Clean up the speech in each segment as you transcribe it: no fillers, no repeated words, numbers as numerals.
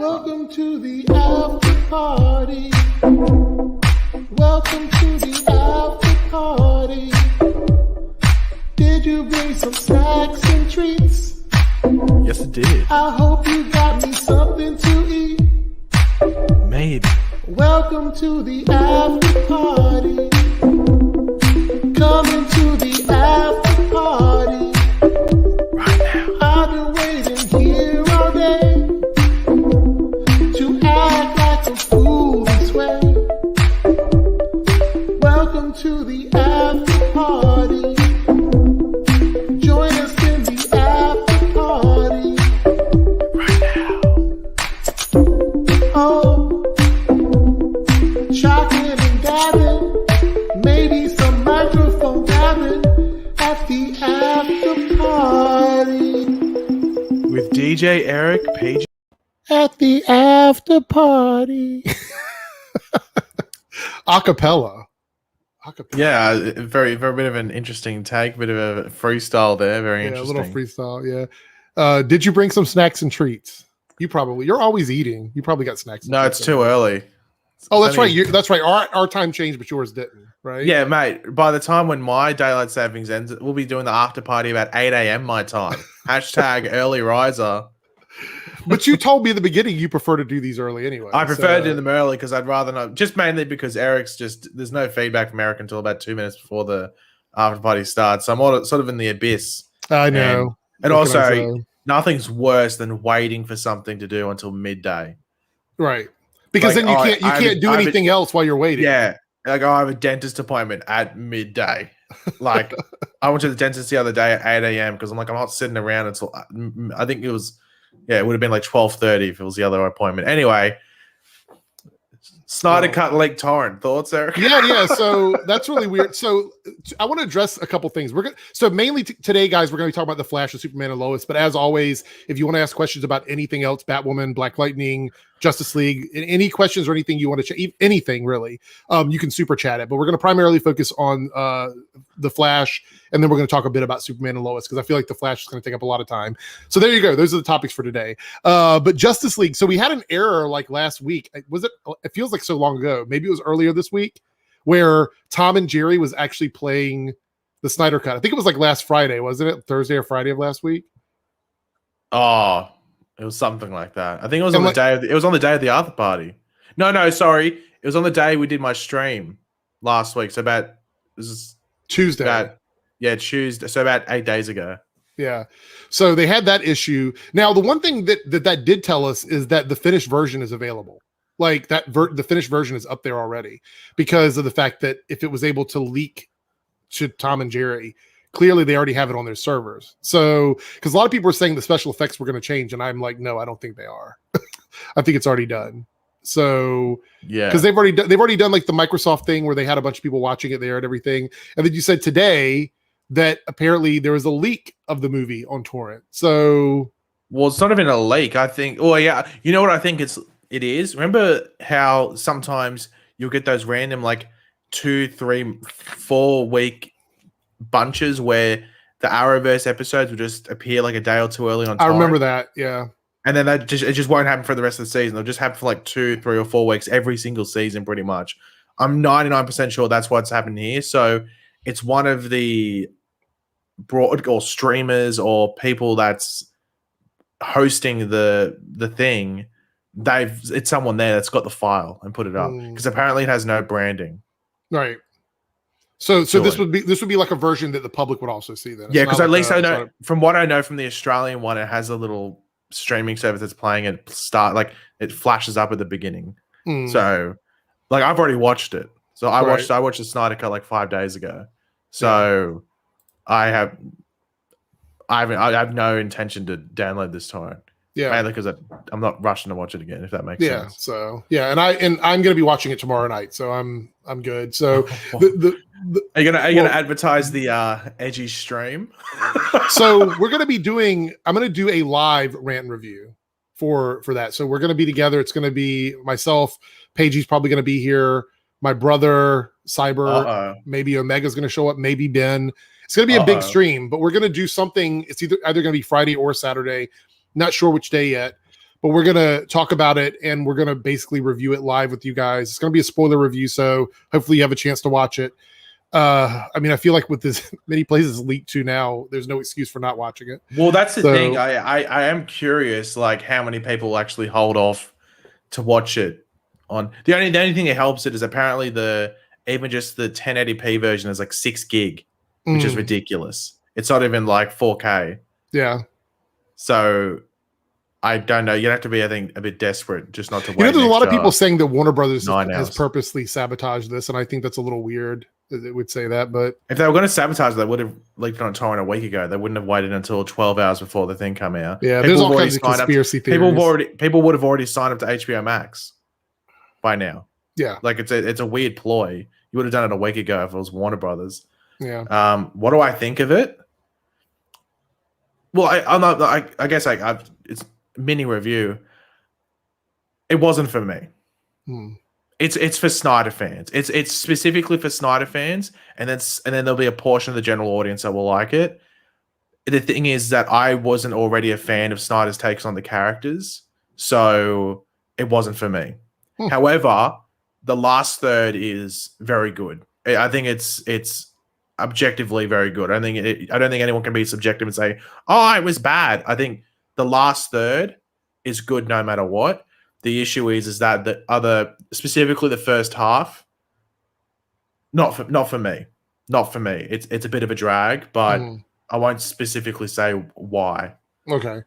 Welcome to the after party. Welcome to the after party. Did you bring some snacks and treats? Yes, it did. I hope you got me something to eat. Maybe. Welcome to the after party. Coming to the after party. Right now. I've been waiting here all day to act like a fool this way. Welcome to the after party. Join us in the after party. Right now. Oh, chocolate and gabbing, maybe some microphone gabbing at the after party. With DJ Eric Page. At the after party. Acapella. Yeah, very bit of an interesting take, bit of a freestyle there. Very interesting. A little freestyle, yeah. Did you bring some snacks and treats? You're always eating. You probably got snacks. No, it's too early. Oh, that's right. That's right. Our time changed, but yours didn't, right? Yeah, mate. By the time when my daylight savings ends, we'll be doing the after party about 8 a.m. my time. #, early riser. But you told me in the beginning you prefer to do these early anyway. I prefer to do them early because I'd rather not. Just mainly because Eric's there's no feedback from Eric until about 2 minutes before the after party starts. So I'm all, sort of in the abyss. I know. And also, nothing's worse than waiting for something to do until midday. Right. Because then you can't do anything else while you're waiting. Yeah. Like, I have a dentist appointment at midday. Like, I went to the dentist the other day at 8 a.m. because I'm like, I'm not sitting around until, I think it was, it would have been like 12:30 if it was the other appointment. Anyway, Snyder Cut Lake Torrent. Thoughts, Eric? Yeah. So that's really weird. So I want to address a couple things. So mainly today, guys, we're going to be talking about the Flash, of Superman, and Lois. But as always, if you want to ask questions about anything else, Batwoman, Black Lightning, Justice League, any questions or anything you want to chat, anything really, you can super chat it. But we're going to primarily focus on the Flash, and then we're going to talk a bit about Superman and Lois because I feel like the Flash is going to take up a lot of time. So there you go. Those are the topics for today. But Justice League. So we had an error like last week. It feels like so long ago. Maybe it was earlier this week where Tom and Jerry was actually playing the Snyder Cut. I think it was like last Friday, wasn't it? Thursday or Friday of last week. Oh. It was something like that. I think it was on the day. It was on the day of the after party. No, sorry. It was on the day we did my stream last week. So this is Tuesday. Tuesday. So about 8 days ago. Yeah. So they had that issue. Now, the one thing that did tell us is that the finished version is available. Like the finished version is up there already because of the fact that if it was able to leak to Tom and Jerry, clearly they already have it on their servers. So, because a lot of people are saying the special effects were going to change, and I'm like, no, I don't think they are. I think it's already done. So, yeah, because they've already done like the Microsoft thing where they had a bunch of people watching it there and everything. And then you said today that apparently there was a leak of the movie on torrent. So, well, it's not even a leak. I think. Oh yeah, you know what I think it is. Remember how sometimes you'll get those random like 2, 3, 4 week bunches where the Arrowverse episodes will just appear like a day or two early on time. I remember that, yeah. And then it just won't happen for the rest of the season. They'll just happen for like 2, 3, or 4 weeks every single season, pretty much. I'm 99% sure that's what's happened here. So it's one of the broad or streamers or people that's hosting the thing. It's someone there that's got the file and put it up because apparently it has no branding. Right. So this would be like a version that the public would also see then. Yeah, because at least I know from what I know from the Australian one, it has a little streaming service that's playing it it flashes up at the beginning. So like I've already watched it. So I watched the Snyder Cut like 5 days ago. So I have no intention to download this torrent. Yeah, mainly because I'm not rushing to watch it again. If that makes sense. So and I'm going to be watching it tomorrow night. So I'm good. So are you gonna advertise the edgy stream? So I'm going to do a live rant review for that. So we're going to be together. It's going to be myself. Pagey's probably going to be here. My brother Cyber. Maybe Omega's going to show up. Maybe Ben. It's going to be a big stream, but we're going to do something. It's either going to be Friday or Saturday. Not sure which day yet, but we're gonna talk about it and we're gonna basically review it live with you guys. It's gonna be a spoiler review, so hopefully you have a chance to watch it. I mean, I feel like with this many places leaked to now, there's no excuse for not watching it. Well, that's the thing. I am curious, like how many people actually hold off to watch it on the only thing that helps it is apparently even just the 1080p version is like 6 gig, which is ridiculous. It's not even like 4K. Yeah. So I don't know. You'd have to be, I think, a bit desperate just not to wait. There's a lot of people saying that Warner Brothers has has purposely sabotaged this, and I think that's a little weird that it would say that. But if they were going to sabotage, they would have leaked it on torrent a week ago. They wouldn't have waited until 12 hours before the thing come out. Yeah, there's all kinds of conspiracy theories. People would have already signed up to HBO Max by now. Yeah, like it's a weird ploy. You would have done it a week ago if it was Warner Brothers. Yeah. What do I think of it? Well, I guess it's mini review. It wasn't for me. It's for Snyder fans. It's specifically for Snyder fans, and then there'll be a portion of the general audience that will like it. The thing is that I wasn't already a fan of Snyder's takes on the characters, so it wasn't for me. However, the last third is very good. I think it's objectively very good. I don't think anyone can be subjective and say, "Oh, it was bad." I think the last third is good no matter what. The issue is that the other, specifically the first half, not for me. It's a bit of a drag, but I won't specifically say why. Okay,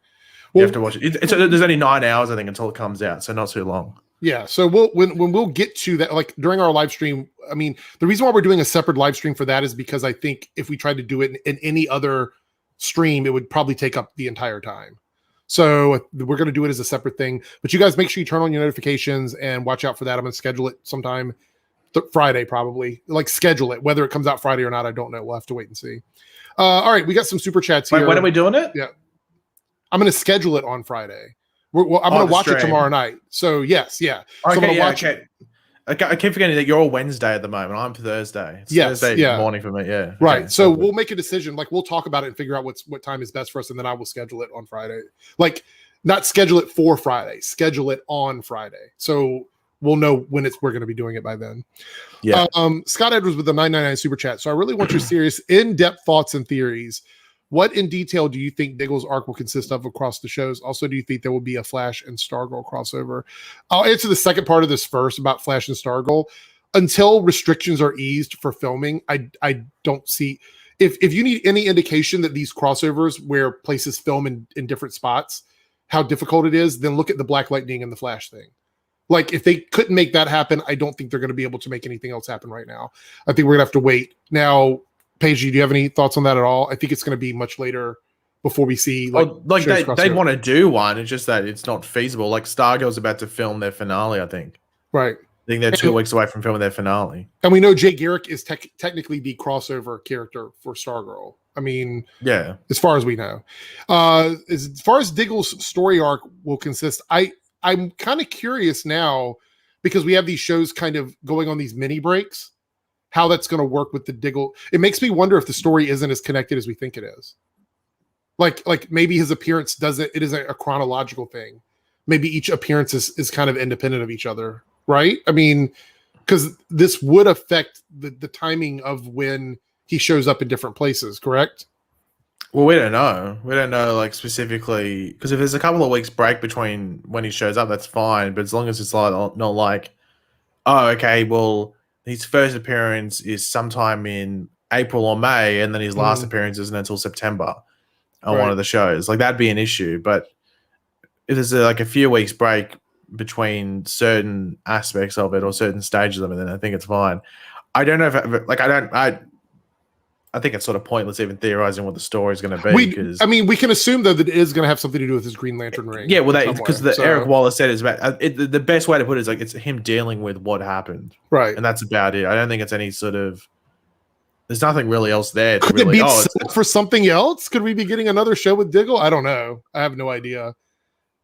you have to watch it. There's only 9 hours, I think, until it comes out, so not too long. Yeah, so when we'll get to that, like during our live stream. I mean, the reason why we're doing a separate live stream for that is because I think if we tried to do it in any other stream, it would probably take up the entire time. So we're going to do it as a separate thing. But you guys make sure you turn on your notifications and watch out for that. I'm going to schedule it sometime Friday, probably. Like schedule it. Whether it comes out Friday or not, I don't know. We'll have to wait and see. All right, we got some super chats here. Wait, when are we doing it? Yeah, I'm going to schedule it on Friday. I'm going to watch it tomorrow night. So yes, yeah. Okay, so okay. I keep forgetting that you're all Wednesday at the moment. I'm Thursday. It's Thursday morning for me. Yeah. Right. Okay, so we'll make a decision. Like we'll talk about it and figure out what time is best for us, and then I will schedule it on Friday. Like not schedule it for Friday. Schedule it on Friday. So we'll know when we're going to be doing it by then. Yeah. Scott Edwards with the 999 super chat. So I really want your serious, in-depth thoughts and theories. What in detail do you think Diggle's arc will consist of across the shows? Also, do you think there will be a Flash and Stargirl crossover? I'll answer the second part of this first about Flash and Stargirl. Until restrictions are eased for filming, I don't see if you need any indication that these crossovers where places film in different spots, how difficult it is, then look at the Black Lightning and the Flash thing. Like if they couldn't make that happen, I don't think they're going to be able to make anything else happen right now. I think we're going to have to wait. Now, Paige, do you have any thoughts on that at all? I think it's going to be much later before we see they want to do one. It's just that it's not feasible. Like Stargirl's about to film their finale, I think. Right. I think they're 2 weeks away from filming their finale. And we know Jay Garrick is technically the crossover character for Stargirl. I mean, yeah, as far as we know. As far as Diggle's story arc will consist, I'm kind of curious now because we have these shows kind of going on these mini breaks, how that's going to work with the Diggle. It makes me wonder if the story isn't as connected as we think it is. Like maybe his appearance it isn't a chronological thing. Maybe each appearance is kind of independent of each other, right? I mean, because this would affect the timing of when he shows up in different places, correct? Well, we don't know. We don't know, like, specifically, because if there's a couple of weeks break between when he shows up, that's fine. But as long as it's not like, oh, okay, well, his first appearance is sometime in April or May, and then his last appearance isn't until September on one of the shows. Like, that'd be an issue. But if there's like a few weeks break between certain aspects of it or certain stages of it, then I think it's fine. I don't know if I think it's sort of pointless even theorizing what the story is going to be. We can assume though that it is going to have something to do with his Green Lantern ring. Yeah, well, because Eric Wallace said is about the best way to put it is like it's him dealing with what happened, right? And that's about it. I don't think it's any sort of. There's nothing really else there. Could it be for something else? Could we be getting another show with Diggle? I don't know. I have no idea.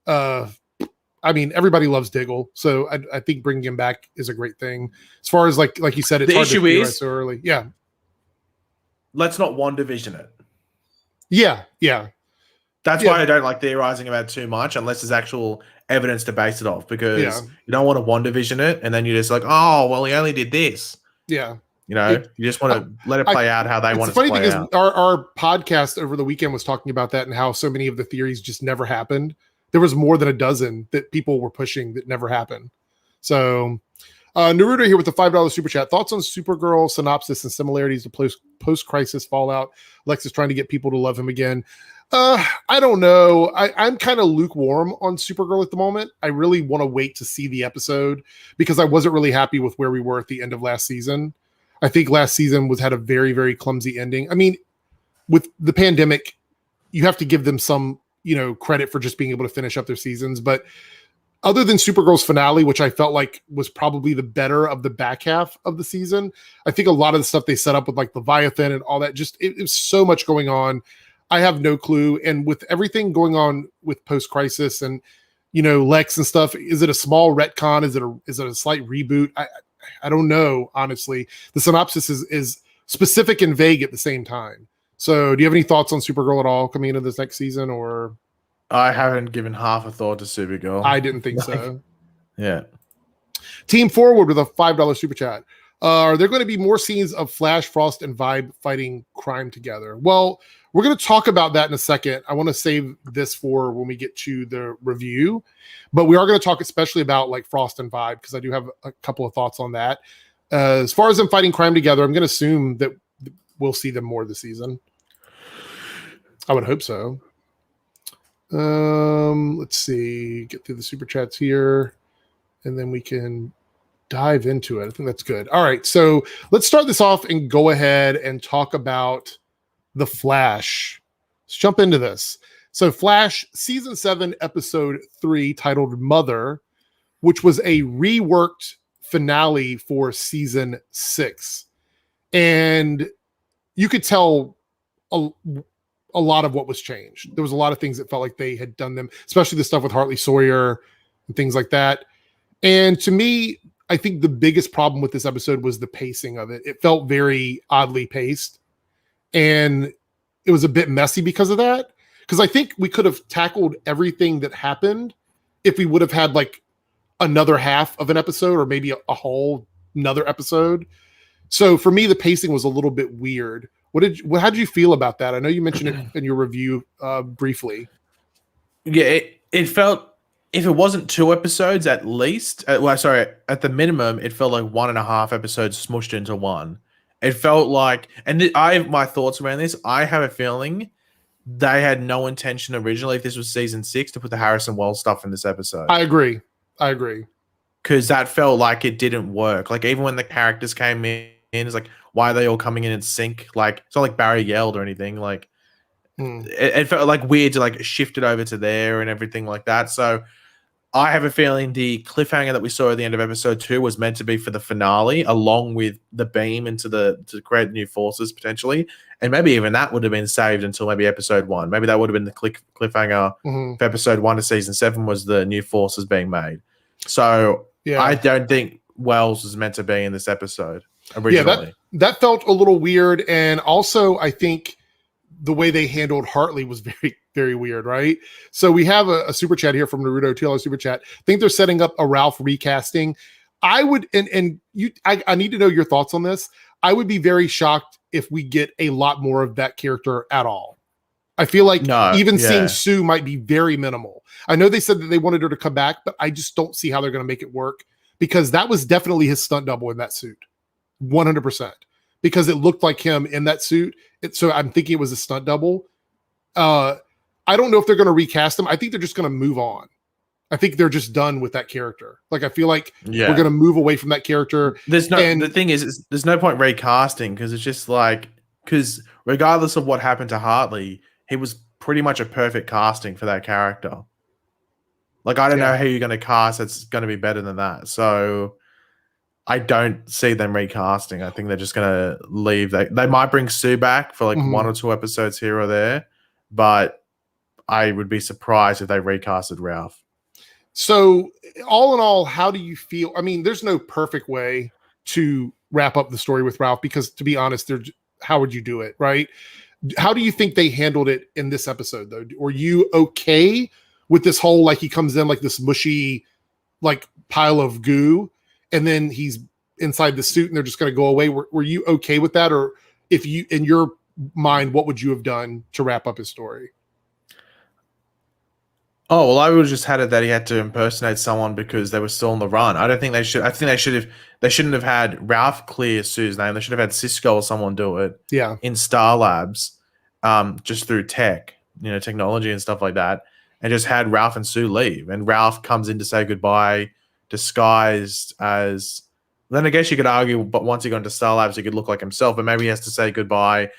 I mean, everybody loves Diggle, so I think bringing him back is a great thing. As far as like you said, it's the hard issue to is so early. Yeah. Let's not WandaVision it. Yeah. That's Yeah, why I don't like theorizing about it too much unless there's actual evidence to base it off, yeah, because you don't want to WandaVision it and then you're just like, oh, well, he only did this. yeah. You know, It, you just I, want to let it I play out how they it's want the it to funny thing play is out. our podcast over the weekend was talking about that and how so many of the theories just never happened. There was more than a dozen that people were pushing that never happened. So Naruto here with the $5 super chat. Thoughts on Supergirl synopsis and similarities to post-crisis Fallout? Lex is trying to get people to love him again. I don't know. I'm kind of lukewarm on Supergirl at the moment. I really want to wait to see the episode because I wasn't really happy with where we were at the end of last season. I think last season had a very, very clumsy ending. I mean, with the pandemic, you have to give them some, credit for just being able to finish up their seasons. But other than Supergirl's finale, which I felt like was probably the better of the back half of the season, I think a lot of the stuff they set up with like Leviathan and all that, just it was so much going on. I have no clue. And with everything going on with post-crisis and Lex and stuff, is it a small retcon? Is it a slight reboot? I don't know, honestly. The synopsis is specific and vague at the same time. So do you have any thoughts on Supergirl at all coming into this next season, or? I haven't given half a thought to Supergirl. I didn't think so. Yeah. Team Forward with a $5 super chat. Are there going to be more scenes of Flash, Frost, and Vibe fighting crime together? Well, we're going to talk about that in a second. I want to save this for when we get to the review, but we are going to talk especially about like Frost and Vibe because I do have a couple of thoughts on that. As far as them fighting crime together, I'm going to assume that we'll see them more this season. I would hope so. Let's see, get through the super chats here, and then we can dive into it. I think that's good. All right, so let's start this off and go ahead and talk about The Flash. Let's jump into this. So Flash season 7, episode 3, titled Mother, which was a reworked finale for season 6. And you could tell a lot of what was changed. There was a lot of things that felt like they had done them, especially the stuff with Hartley Sawyer and things like that. And to me, I think the biggest problem with this episode was the pacing of it. It felt very oddly paced, and it was a bit messy because of that. Because I think we could have tackled everything that happened if we would have had like another half of an episode or maybe a whole another episode. So for me, the pacing was a little bit weird. How did you feel about that? I know you mentioned it in your review briefly. Yeah, it felt, if it wasn't 2 episodes at least, at the minimum, it felt like 1.5 episodes smushed into one. It felt like, and I have my thoughts around this. I have a feeling they had no intention originally, if this was season 6, to put the Harrison Wells stuff in this episode. I agree. Because that felt like it didn't work. Like, even when the characters came in, it's like, why are they all coming in sync? Like, it's not like Barry yelled or anything. Like, it felt like weird to like shift it over to there and everything like that. So I have a feeling the cliffhanger that we saw at the end of episode 2 was meant to be for the finale, along with the beam to create new forces potentially. And maybe even that would have been saved until maybe episode 1. Maybe that would have been the cliffhanger for episode 1 of season 7 was the new forces being made. So yeah. I don't think Wells was meant to be in this episode originally. Yeah, that felt a little weird. And also, I think the way they handled Hartley was very, very weird, right? So we have a super chat here from Naruto, $2 super chat. I think they're setting up a Ralph recasting. I would, I need to know your thoughts on this. I would be very shocked if we get a lot more of that character at all. I feel like seeing Sue might be very minimal. I know they said that they wanted her to come back, but I just don't see how they're going to make it work, because that was definitely his stunt double in that suit. 100%. Because it looked like him in that suit. So I'm thinking it was a stunt double. I don't know if they're going to recast him. I think they're just going to move on. I think they're just done with that character. Like, I feel like we're going to move away from that character. The thing is, there's no point recasting, because it's just like, because regardless of what happened to Hartley, he was pretty much a perfect casting for that character. Like, I don't know who you're going to cast that's going to be better than that. So I don't see them recasting. I think they're just going to leave. They might bring Sue back for like 1 or 2 episodes here or there, but I would be surprised if they recasted Ralph. So all in all, how do you feel? I mean, there's no perfect way to wrap up the story with Ralph, because to be honest, how would you do it, right? How do you think they handled it in this episode, though? Were you okay with this whole, like, he comes in like this mushy, like, pile of goo, and then he's inside the suit and they're just going to go away? Were you okay with that? Or if you, in your mind, what would you have done to wrap up his story? Oh, well, I would have just had it that he had to impersonate someone because they were still on the run. I don't think they should. I think they shouldn't have had Ralph clear Sue's name. They should have had Cisco or someone do it. Yeah. In Star Labs, just through technology and stuff like that, and just had Ralph and Sue leave. And Ralph comes in to say goodbye, disguised as. Then I guess you could argue, but once he got into Star Labs, he could look like himself. But maybe he has to say goodbye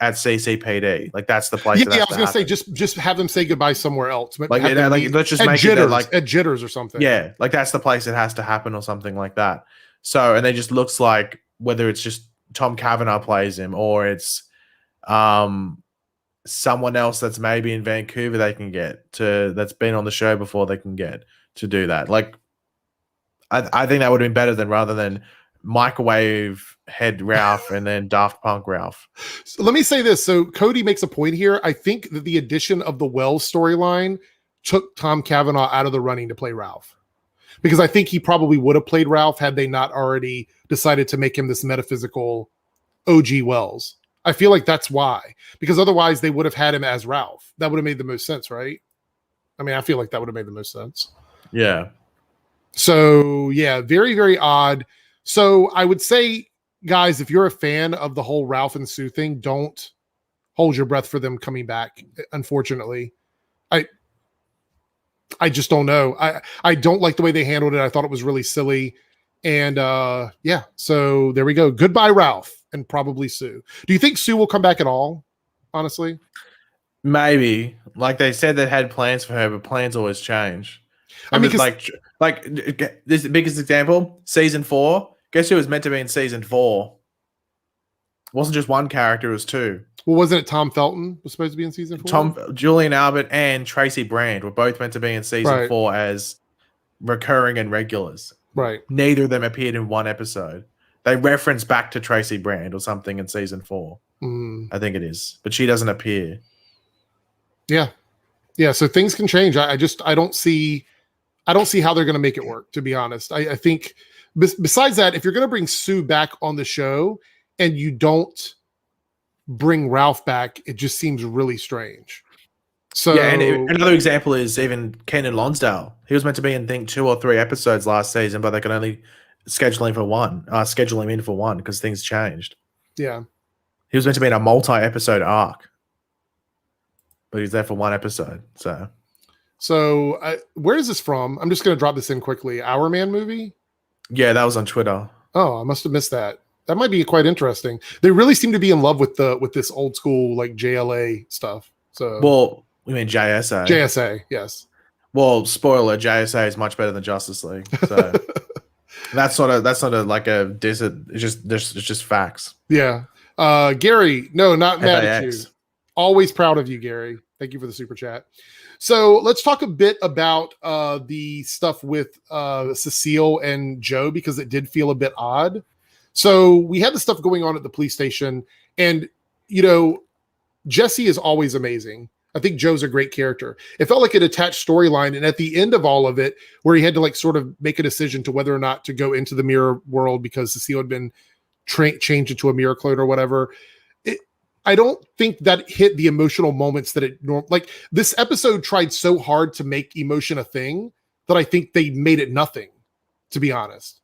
at CCPD. Like, that's the place. Yeah, I was gonna say just have them say goodbye somewhere else. Like, let's just make Jitters, it like at Jitters or something. Yeah, like that's the place it has to happen or something like that. So, and it just looks like whether it's just Tom Cavanaugh plays him or it's someone else that's maybe in Vancouver they can get to, that's been on the show before, they can get to do that. Like, I think that would have been better than rather than microwave head Ralph and then Daft Punk Ralph. So let me say this. So Cody makes a point here. I think that the addition of the Wells storyline took Tom Cavanaugh out of the running to play Ralph, because I think he probably would have played Ralph had they not already decided to make him this metaphysical OG Wells. I feel like that's why, because otherwise they would have had him as Ralph. That would have made the most sense, right? I mean, I feel like that would have made the most sense. Yeah. So yeah, very, very odd. So I would say, guys, if you're a fan of the whole Ralph and Sue thing, don't hold your breath for them coming back. Unfortunately, I just don't know. I don't like the way they handled it. I thought it was really silly. And yeah, so there we go. Goodbye, Ralph, and probably Sue. Do you think Sue will come back at all? Honestly, maybe. Like they said, they had plans for her, but plans always change. I mean, like this the biggest example, season 4. Guess who was meant to be in season 4? It wasn't just one character; it was 2. Well, wasn't it Tom Felton was supposed to be in season 4? Julian Albert and Tracy Brand were both meant to be in season 4 as recurring and regulars. Right. Neither of them appeared in one episode. They reference back to Tracy Brand or something in season 4. I think it is, but she doesn't appear. Yeah. Yeah. So things can change. I don't see how they're going to make it work, to be honest. I think besides that, if you're going to bring Sue back on the show and you don't bring Ralph back, it just seems really strange. So yeah, and another example is even Kenan Lonsdale. He was meant to be in, I think, 2 or 3 episodes last season, but they could only schedule him in for one because things changed. Yeah. He was meant to be in a multi-episode arc, but he's there for 1 episode. So where is this from? I'm just going to drop this in quickly. Our Man movie? Yeah, that was on Twitter. Oh, I must have missed that. That might be quite interesting. They really seem to be in love with this old school like JLA stuff. So, well, we mean JSA. JSA, yes. Well, spoiler: JSA is much better than Justice League. So that's not a like a diss. It's just facts. Yeah. Gary, no, not mad at you. FAX. Always proud of you, Gary. Thank you for the super chat. So let's talk a bit about the stuff with Cecile and Joe, because it did feel a bit odd. So we had the stuff going on at the police station, and Jesse is always amazing. I think Joe's a great character. It felt like an attached storyline, and at the end of all of it, where he had to like sort of make a decision to whether or not to go into the mirror world because Cecile had been changed into a mirror clone or whatever. I don't think that hit the emotional moments that it like. This episode tried so hard to make emotion a thing that I think they made it nothing, to be honest.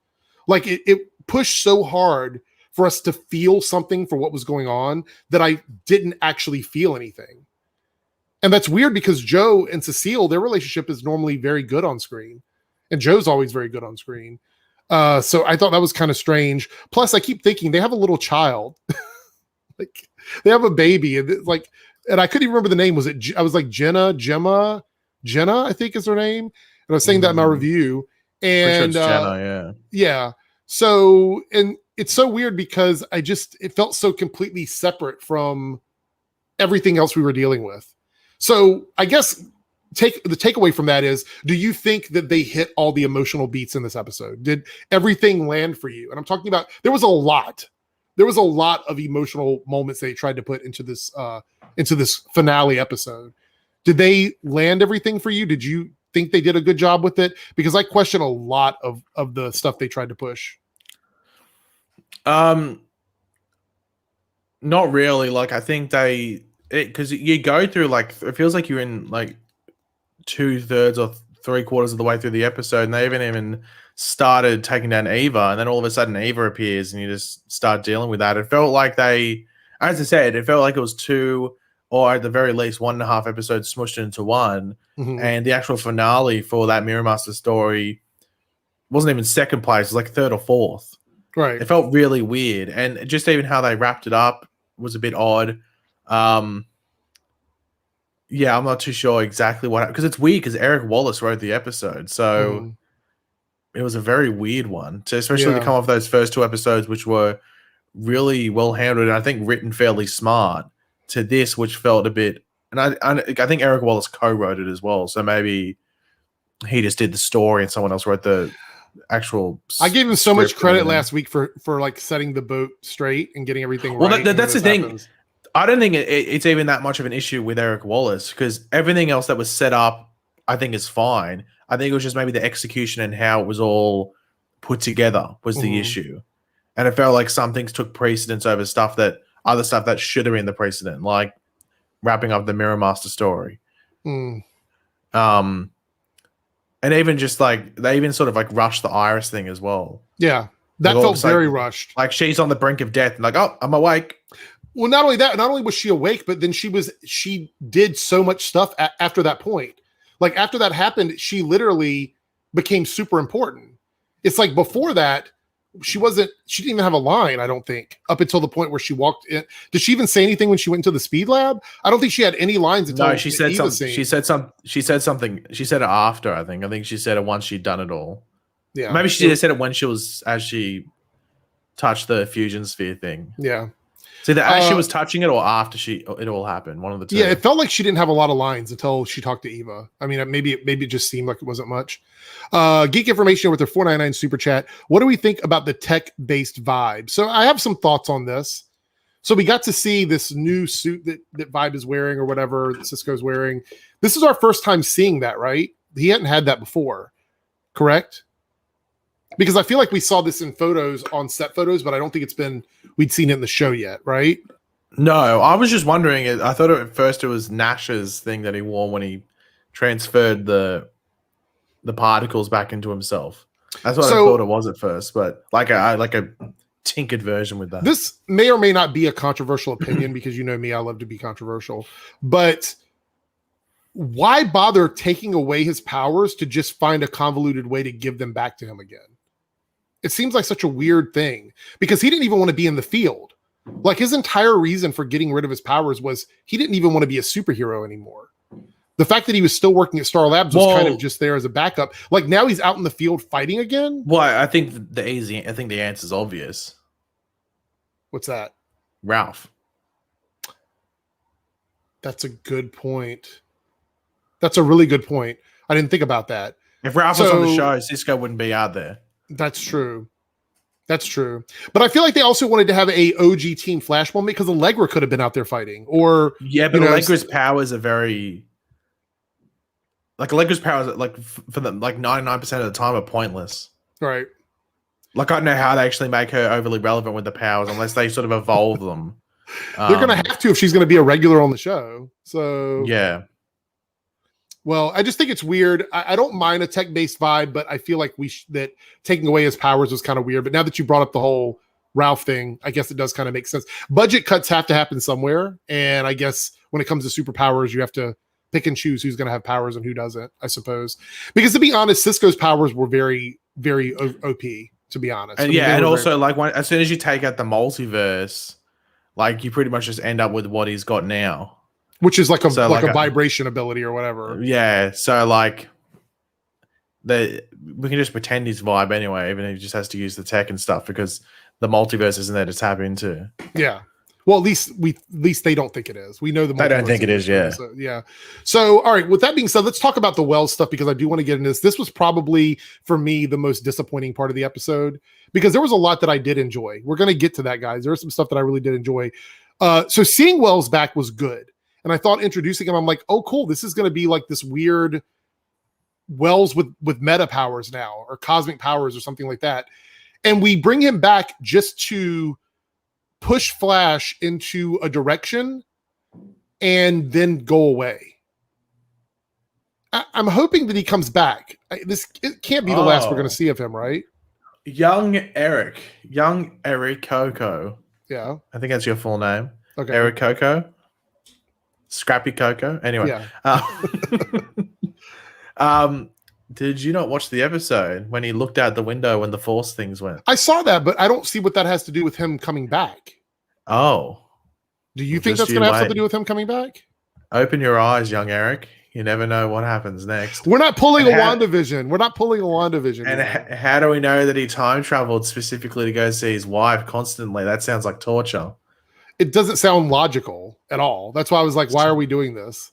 Like it pushed so hard for us to feel something for what was going on that I didn't actually feel anything. And that's weird because Joe and Cecile, their relationship is normally very good on screen, and Joe's always very good on screen. So I thought that was kind of strange. Plus, I keep thinking they have a little child. Like they have a baby, and I couldn't even remember the name. I was like Jenna, I think is her name. And I was saying that in my review. And sure it's Jenna, yeah. So, and it's so weird because it felt so completely separate from everything else we were dealing with. So I guess the takeaway from that is, do you think that they hit all the emotional beats in this episode? Did everything land for you? And I'm talking about, there was a lot there was a lot of emotional moments they tried to put into this finale episode. Did they land everything for you? Did you think they did a good job with it? Because I question a lot of the stuff they tried to push. Not really. Like, I think because you go through, like, it feels like you're in like 2/3 or 3/4 of the way through the episode, and they haven't even started taking down Eva, and then all of a sudden Eva appears, and you just start dealing with that. It felt like as I said, it felt like it was 2, or at the very least 1.5 episodes smushed into one. Mm-hmm. And the actual finale for that Mirror Master story wasn't even second place; it was like 3rd or 4th. Right. It felt really weird, and just even how they wrapped it up was a bit odd. Yeah, I'm not too sure exactly what, because it's weird because Eric Wallace wrote the episode, so it was a very weird one. So especially to come off those first 2 episodes, which were really well handled and I think written fairly smart, to this, which felt a bit. And I think Eric Wallace co-wrote it as well, so maybe he just did the story and someone else wrote the actual. I gave him so much credit last week for like setting the boat straight and getting everything right. Well, that's the thing. I don't think it's even that much of an issue with Eric Wallace, because everything else that was set up, I think, is fine. I think it was just maybe the execution and how it was all put together was the issue. And it felt like some things took precedence over other stuff that should have been the precedent, like wrapping up the Mirror Master story. And even just like, they even sort of like rushed the Iris thing as well. Yeah. That felt very rushed. Like, she's on the brink of death and like, oh, I'm awake. Well, not only that, not only was she awake, but then she did so much stuff after that point. Like, after that happened, she literally became super important. It's like, before that, she didn't even have a line, I don't think, up until the point where she walked in. Did she even say anything when she went into the speed lab? I don't think she had any lines until she said something. She said something. She said it after, I think. I think she said it once she'd done it all. Yeah. Maybe she said it when as she touched the fusion sphere thing. Yeah. So as she was touching it, or after it all happened, one of the two. Yeah, it felt like she didn't have a lot of lines until she talked to Eva. I mean, maybe it just seemed like it wasn't much. Geek Information with their $4.99 super chat. What do we think about the tech-based vibe? So I have some thoughts on this. So we got to see this new suit that Vibe is wearing, or whatever that Cisco's wearing. This is our first time seeing that, right? He hadn't had that before, correct? Because I feel like we saw this in photos, on set photos, but I don't think we'd seen it in the show yet, right? No, I was just wondering. I thought at first it was Nash's thing that he wore when he transferred the particles back into himself. That's what I thought it was at first, but like a tinkered version with that. This may or may not be a controversial opinion, because you know me, I love to be controversial. But why bother taking away his powers to just find a convoluted way to give them back to him again? It seems like such a weird thing, because he didn't even want to be in the field. Like, his entire reason for getting rid of his powers was he didn't even want to be a superhero anymore. The fact that he was still working at Star Labs was kind of just there as a backup. Like, now he's out in the field fighting again. Well, I think the answer is obvious. What's that? Ralph. That's a good point. That's a really good point. I didn't think about that. If Ralph was on the show, Cisco wouldn't be out there. That's true. That's true. But I feel like they also wanted to have a OG Team Flash moment, because Allegra could have been out there fighting. Or yeah, but Allegra's powers are very, like, Allegra's powers, like, for them, like 99% of the time, are pointless. Right. Like, I don't know how they actually make her overly relevant with the powers unless they sort of evolve them. They're going to have to if she's going to be a regular on the show. So yeah. Well, I just think it's weird. I don't mind a tech-based vibe, but I feel like that taking away his powers was kind of weird. But now that you brought up the whole Ralph thing, I guess it does kind of make sense. Budget cuts have to happen somewhere, and I guess when it comes to superpowers, you have to pick and choose who's going to have powers and who doesn't, I suppose. Because to be honest, Cisco's powers were very, very OP, to be honest. And and also, like, as soon as you take out the multiverse, like, you pretty much just end up with what he's got now. Which is like a vibration ability or whatever. Yeah, so like we can just pretend he's Vibe anyway, even if he just has to use the tech and stuff, because the multiverse isn't there to tap into. Yeah. Well, at least they don't think it is. We know the They don't think it is, yeah. So, yeah. So, all right. With that being said, let's talk about the Wells stuff because I do want to get into this. This was probably for me the most disappointing part of the episode because there was a lot that I did enjoy. We're going to get to that, guys. There's some stuff that I really did enjoy. So seeing Wells back was good, and I thought introducing him, I'm like, oh, cool. This is going to be like this weird Wells with meta powers now or cosmic powers or something like that, and we bring him back just to push Flash into a direction and then go away. I'm hoping that he comes back. It can't be the last we're going to see of him, right? Young Eric Coco. Yeah. I think that's your full name. Okay. Eric Coco. Scrappy Coco. Anyway. Yeah. Did you not watch the episode when he looked out the window when the Force things went? I saw that, but I don't see what that has to do with him coming back. Oh. Do you think that's going to have something to do with him coming back? Open your eyes, young Eric. You never know what happens next. We're not pulling WandaVision. We're not pulling a WandaVision. And how do we know that he time traveled specifically to go see his wife constantly? That sounds like torture. It doesn't sound logical at all. That's why I was like, why are we doing this?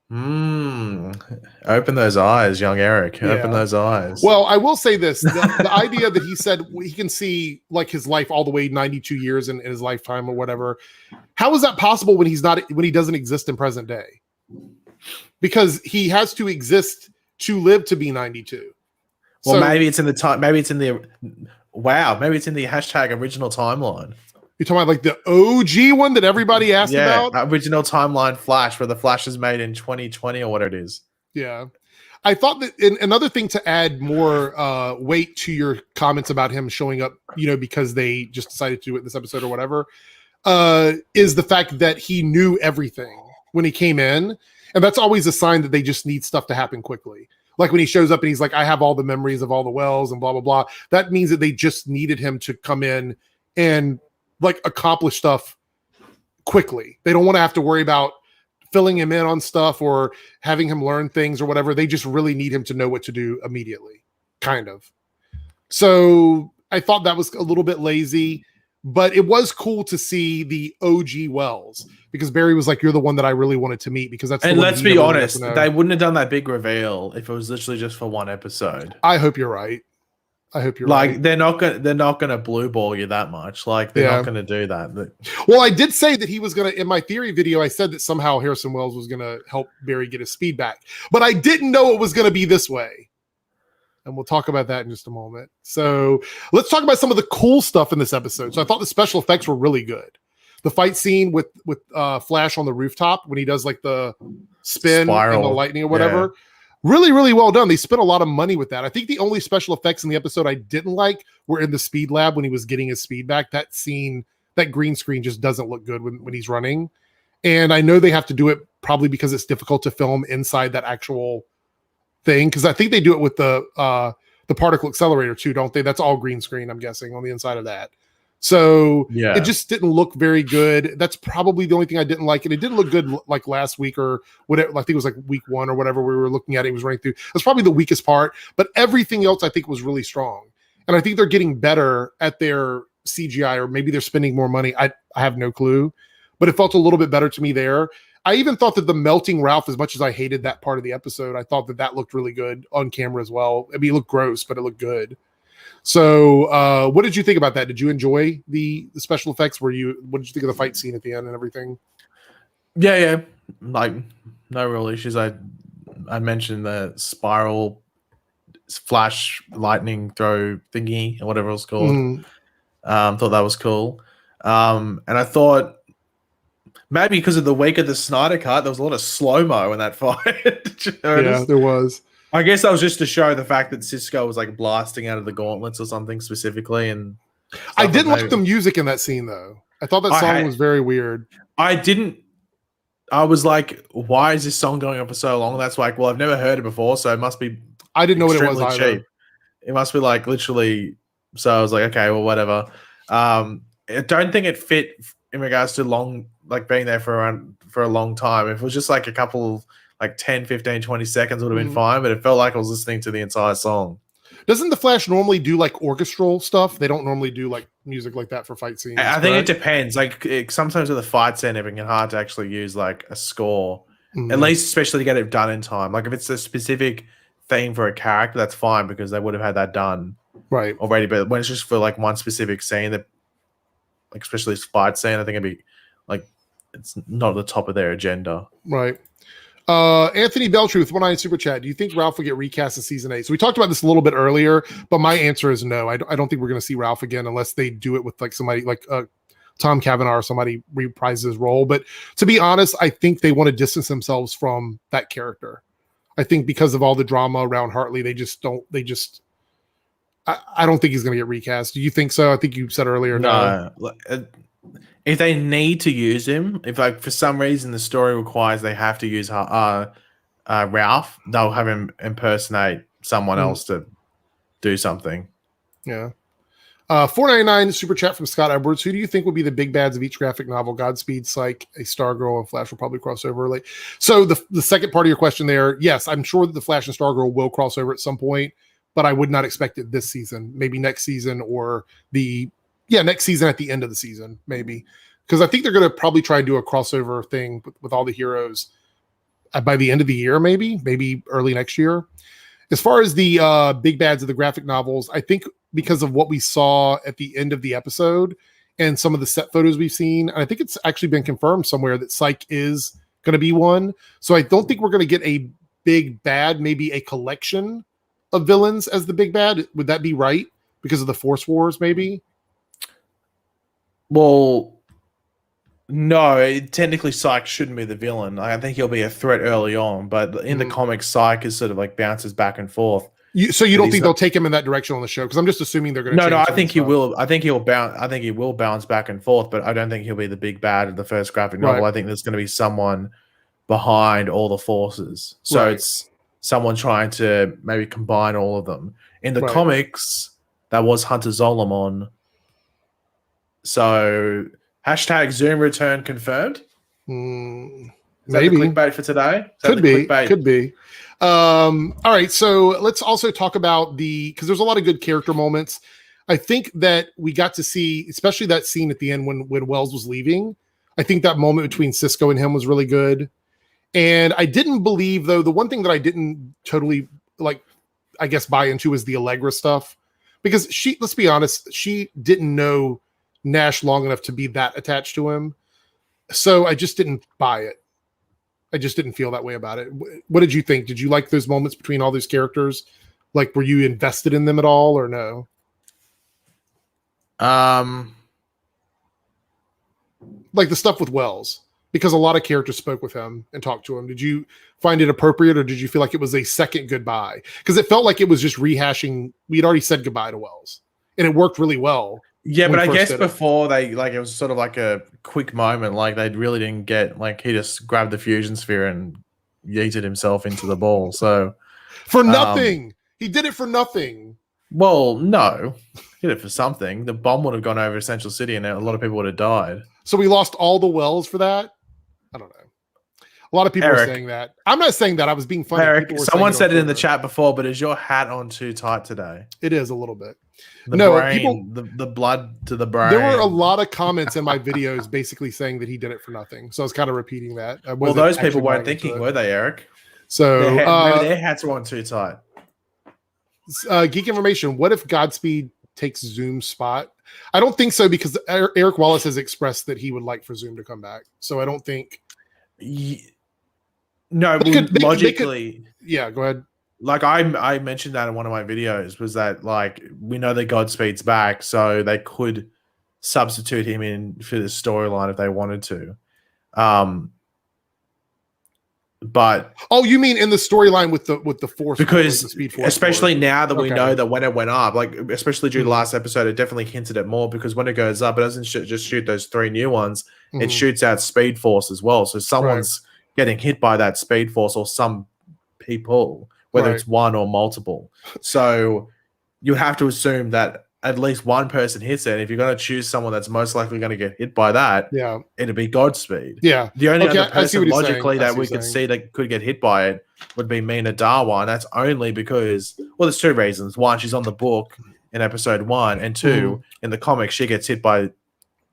Open those eyes, young Eric. Yeah. Open those eyes. Well, I will say this. The idea that he said he can see like his life all the way 92 years in his lifetime or whatever. How is that possible when he doesn't exist in present day? Because he has to exist to live to be 92. Well, so, maybe it's in the time. Maybe it's in the hashtag original timeline. You're talking about like the OG one that everybody asked about? Yeah, original timeline Flash, where the Flash is made in 2020 or what it is. Yeah. I thought that another thing to add more weight to your comments about him showing up, because they just decided to do it this episode or whatever, is the fact that he knew everything when he came in. And that's always a sign that they just need stuff to happen quickly. Like when he shows up and he's like, I have all the memories of all the Wells and blah, blah, blah. That means that they just needed him to come in and like accomplish stuff quickly. They don't want to have to worry about filling him in on stuff or having him learn things or whatever. They just really need him to know what to do immediately, kind of. So I thought that was a little bit lazy, but it was cool to see the OG Wells because Barry was like, you're the one that I really wanted to meet because that's and let's be honest, they wouldn't have done that big reveal if it was literally just for one episode. I hope you're right. Right. They're not gonna blue ball you that much. Like they're not gonna do that. Well, I did say that he was gonna in my theory video. I said that somehow Harrison Wells was gonna help Barry get his speed back, but I didn't know it was gonna be this way. And we'll talk about that in just a moment. So let's talk about some of the cool stuff in this episode. So I thought the special effects were really good. The fight scene with Flash on the rooftop when he does like the spin and the lightning or whatever. Yeah. Really, really well done. They spent a lot of money with that. I think the only special effects in the episode I didn't like were in the speed lab when he was getting his speed back. That scene, that green screen just doesn't look good when he's running. And I know they have to do it probably because it's difficult to film inside that actual thing. Because I think they do it with the particle accelerator too, don't they? That's all green screen, I'm guessing, on the inside of that. So it just didn't look very good. That's probably the only thing I didn't like. And it didn't look good like last week or whatever. I think it was like week 1 or whatever we were looking at. It was running through. That's probably the weakest part. But everything else I think was really strong. And I think they're getting better at their CGI, or maybe they're spending more money. I have no clue. But it felt a little bit better to me there. I even thought that the melting Ralph, as much as I hated that part of the episode, I thought that looked really good on camera as well. I mean, it looked gross, but it looked good. So what did you think about that? Did you enjoy the special effects? What did you think of the fight scene at the end and everything? Yeah. Like no real issues. I mentioned the spiral flash lightning throw thingy or whatever it was called. Thought that was cool. And I thought maybe because of the week of the Snyder Cut, there was a lot of slow-mo in that fight. Yeah, there was. I guess that was just to show the fact that Cisco was like blasting out of the gauntlets or something specifically. And I didn't like the music in that scene though. I thought that song was very weird. I was like, why is this song going on for so long? That's like, well, I've never heard it before, so it must be. I didn't know what it was either. Cheap. It must be like literally. So I was like, okay, well, whatever. I don't think it fit in regards to being there for a long time. If it was just like a couple, like 10, 15, 20 seconds would have been fine, but it felt like I was listening to the entire song. Doesn't the Flash normally do like orchestral stuff? They don't normally do like music like that for fight scenes. I think correct? it depends. Like sometimes with the fight scene, everything it's hard to actually use like a score, at Mhm. least especially to get it done in time. Like if it's a specific theme for a character, that's fine because they would have had that done Right. already. But when it's just for like one specific scene, that like especially this fight scene, I think it'd be like it's not at the top of their agenda. Right. Anthony Beltruth, 1-9 super chat. Do you think Ralph will get recast in season 8? So we talked about this a little bit earlier, but my answer is no. I don't think we're going to see Ralph again unless they do it with like somebody like Tom Cavanaugh or somebody reprises his role. But to be honest, I think they want to distance themselves from that character. I think because of all the drama around Hartley, they just don't. I don't think he's going to get recast. Do you think so? I think you said earlier. No. If they need to use him, if like for some reason the story requires they have to use Ralph, they'll have him impersonate someone else to do something. Yeah. 499 super chat from Scott Edwards. Who do you think will be the big bads of each graphic novel? Godspeed, Psyche, a Stargirl, and Flash will probably cross over early. So the second part of your question there, yes, I'm sure that the Flash and Stargirl will cross over at some point, but I would not expect it this season. Maybe next season or next season at the end of the season, maybe. Because I think they're going to probably try and do a crossover thing with all the heroes by the end of the year, maybe early next year. As far as the big bads of the graphic novels, I think because of what we saw at the end of the episode and some of the set photos we've seen, and I think it's actually been confirmed somewhere that Psyche is going to be one. So I don't think we're going to get a big bad, maybe a collection of villains as the big bad. Would that be right? Because of the Force Wars, maybe? Well, no, technically Psyche shouldn't be the villain. I think he'll be a threat early on, but in the comics, Psyche is sort of like bounces back and forth. So you don't think they'll take him in that direction on the show? Because I'm just assuming they're going to. No, I think he will. I think he'll bounce. I think he will bounce back and forth, but I don't think he'll be the big bad of the first graphic novel. Right. I think there's going to be someone behind all the forces. So it's someone trying to maybe combine all of them. In the comics, that was Hunter Zolomon. So hashtag Zoom return confirmed. Maybe clickbait for today. Could be. All right, so let's also talk about because there's a lot of good character moments. I think that we got to see, especially that scene at the end when Wells was leaving. I think that moment between Cisco and him was really good. And I didn't believe, though, the one thing that I didn't totally buy into was the Allegra stuff, because let's be honest, she didn't know Nash long enough to be that attached to him. So I just didn't buy it. I just didn't feel that way about it. What did you think? Did you like those moments between all these characters? Like, were you invested in them at all or no? Like the stuff with Wells, because a lot of characters spoke with him and talked to him. Did you find it appropriate, or did you feel like it was a second goodbye? Because it felt like it was just rehashing. We'd already said goodbye to Wells, and it worked really well. Yeah, but I guess before it was sort of like a quick moment. Like they really didn't get, like he just grabbed the fusion sphere and yeeted himself into the ball. So for nothing, he did it for nothing. Well, no, he did it for something. The bomb would have gone over Essential City, and a lot of people would have died. So we lost all the Wells for that. I don't know. A lot of people are saying that. I'm not saying that. I was being funny. Eric, someone said it in the chat before, but is your hat on too tight today? It is a little bit. The blood to the brain. There were a lot of comments in my videos basically saying that he did it for nothing. So I was kind of repeating that. Well, those people weren't thinking, were they, Eric? So maybe their hats were on too tight. Geek information. What if Godspeed takes Zoom's spot? I don't think so, because Eric Wallace has expressed that he would like for Zoom to come back. So I don't think. No, logically. Yeah, go ahead. Like I mentioned that in one of my videos, was that like we know that Godspeed's back, so they could substitute him in for the storyline if they wanted to. But you mean in the storyline with the Force? Because the Speed Force, especially now that we know that when it went up, like especially during the last episode, it definitely hinted at more, because when it goes up, it doesn't just shoot those 3 new ones; it shoots out Speed Force as well. So someone's getting hit by that Speed Force, or some people, whether it's one or multiple. So you have to assume that at least one person hits it. If you're going to choose someone that's most likely going to get hit by that, Yeah. it'd be Godspeed. Yeah. The only Okay, other I see what person he's logically saying. I that see we what could he's see that could get hit by it would be Mina Dawa. And that's only because, well, there's two reasons. One, she's on the book in episode 1, and 2, in the comic, she gets hit by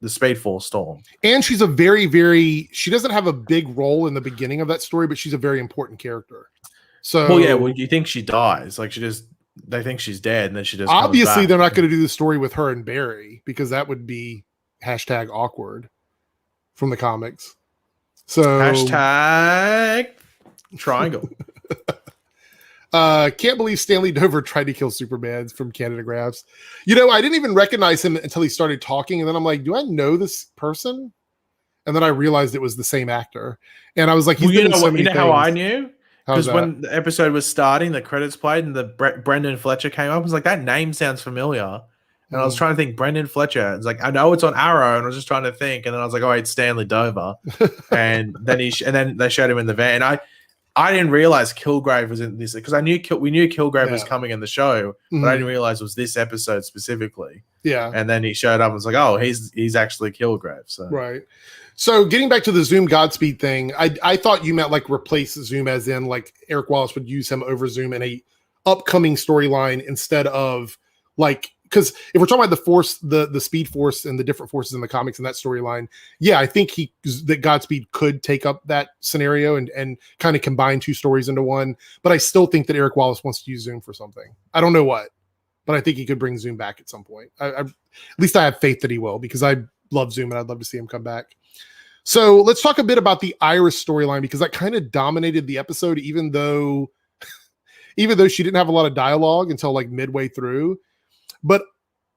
the Speed Force storm. And she's a she doesn't have a big role in the beginning of that story, but she's a very important character. So, well, yeah, you think she dies. Like, they think she's dead, and then she just obviously they're not going to do the story with her and Barry, because that would be #awkward from the comics. So #triangle. Can't believe Stanley Dover tried to kill Superman from Canada Graphs. I didn't even recognize him until he started talking, and then I'm like, do I know this person? And then I realized it was the same actor, and I was like, he's doing so many things. How I knew? Because when the episode was starting, the credits played, and the Brendan Fletcher came up. I was like, that name sounds familiar. And I was trying to think, Brendan Fletcher. It's like, I know it's on Arrow, and I was just trying to think. And then I was like, oh, it's Stanley Dover. And then then they showed him in the van. And I didn't realize Kilgrave was in this, because we knew Kilgrave was coming in the show, but I didn't realize it was this episode specifically. Yeah. And then he showed up and was like, oh, he's actually Kilgrave. So right. So getting back to the Zoom Godspeed thing, I thought you meant like replace Zoom, as in like Eric Wallace would use him over Zoom in a upcoming storyline, instead of like, because if we're talking about the Force, the Speed Force and the different forces in the comics in that storyline, yeah, I think that Godspeed could take up that scenario and kind of combine two stories into one. But I still think that Eric Wallace wants to use Zoom for something. I don't know what, but I think he could bring Zoom back at some point. At least I have faith that he will, because I love Zoom and I'd love to see him come back. So let's talk a bit about the Iris storyline, because that kind of dominated the episode, even though she didn't have a lot of dialogue until like midway through. But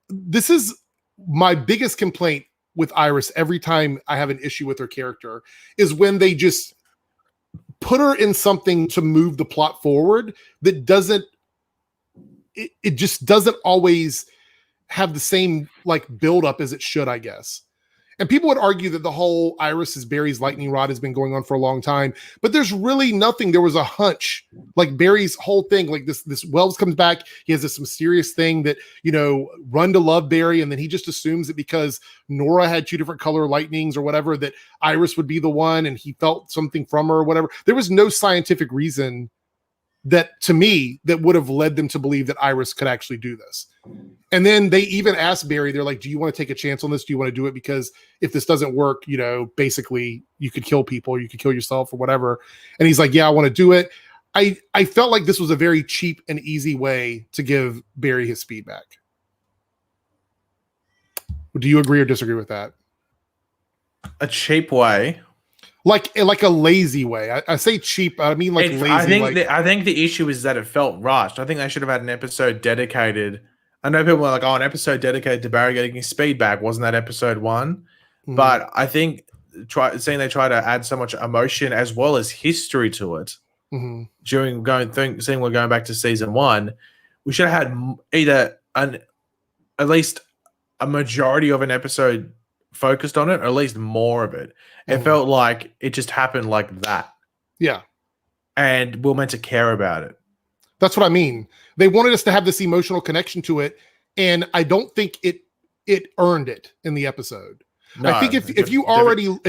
this is my biggest complaint with Iris every time I have an issue with her character, is when they just put her in something to move the plot forward that it just doesn't always have the same like build up as it should, I guess. And people would argue that the whole Iris is Barry's lightning rod has been going on for a long time, but there's really nothing. There was a hunch, like Barry's whole thing, like this Wells comes back. He has this mysterious thing that, run to love Barry. And then he just assumes that because Nora had 2 different color lightnings or whatever, that Iris would be the one. And he felt something from her or whatever. There was no scientific reason that, to me, that would have led them to believe that Iris could actually do this. And then they even asked Barry, they're like, do you want to take a chance on this? Do you want to do it? Because if this doesn't work, basically you could kill people, you could kill yourself or whatever. And he's like, yeah, I want to do it. I felt like this was a very cheap and easy way to give Barry his speed back. Do you agree or disagree with that? A cheap way? Like a lazy way. I say cheap, I mean like lazy. I think the issue is that it felt rushed. I think they should have had an episode dedicated. I know people are like, oh, an episode dedicated to Barry getting his speed back. Wasn't that episode 1? Mm-hmm. But I think seeing they try to add so much emotion as well as history to it during seeing we're going back to season 1, we should have had either at least a majority of an episode focused on it, or at least more of it. It felt like it just happened like that. Yeah. And we're meant to care about it. That's what I mean. They wanted us to have this emotional connection to it, and I don't think it earned it in the episode. No, I think if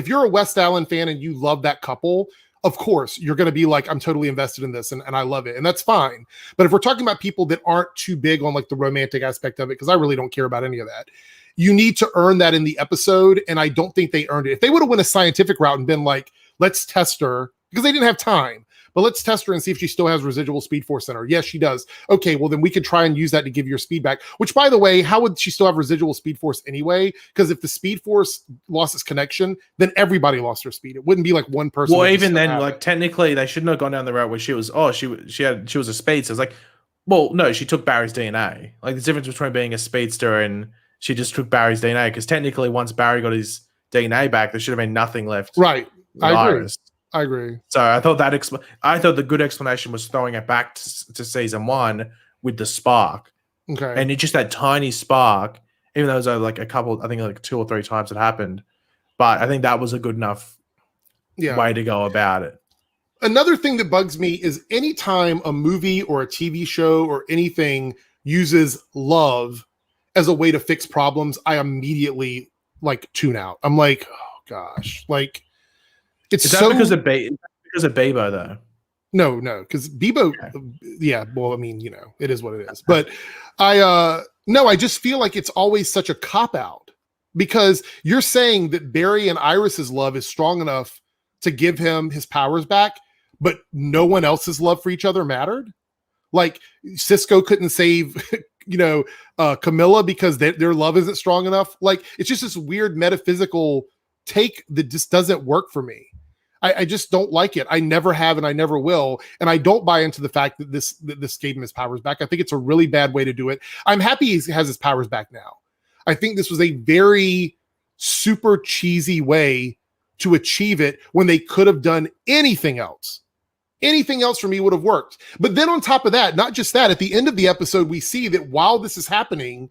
you're a West Allen fan and you love that couple, of course you're going to be like, I'm totally invested in this and I love it, and that's fine. But if we're talking about people that aren't too big on like the romantic aspect of it, because I really don't care about any of that, you need to earn that in the episode, and I don't think they earned it. If they would have went a scientific route and been like, let's test her, because they didn't have time, but let's test her and see if she still has residual speed force in her. Yes, she does. Okay, well then we could try and use that to give your speed back, which, by the way, how would she still have residual speed force anyway? Because if the speed force lost its connection, then everybody lost their speed. It wouldn't be like one person. Well, even then, like technically they shouldn't have gone down the route where she was she was a speedster. It's like, well, no, she took Barry's DNA. Like, the difference between being a speedster and she just took Barry's DNA, because technically once Barry got his DNA back, there should have been nothing left. Right. I agree. So I thought the good explanation was throwing it back to season 1 with the spark. Okay. And it's just that tiny spark, even though it was like a couple, I think like 2 or 3 times it happened. But I think that was a good enough way to go about it. Another thing that bugs me is anytime a movie or a TV show or anything uses love as a way to fix problems, I immediately like tune out. I'm like, oh gosh, like it's Is that so because of Bebo though? no, because Bebo, yeah, well, I mean, you know, it is what it is. But I just feel like it's always such a cop out because you're saying that Barry and Iris's love is strong enough to give him his powers back, but no one else's love for each other mattered. Like Cisco couldn't save, Camilla because their love isn't strong enough. Like it's just this weird metaphysical take that just doesn't work for me. I just don't like it. I never have and I never will. And I don't buy into the fact that this gave him his powers back. I think it's a really bad way to do it. I'm happy he has his powers back now. I think this was a very super cheesy way to achieve it when they could have done anything else. Anything else for me would have worked. But then on top of that, not just that, at the end of the episode, we see that while this is happening,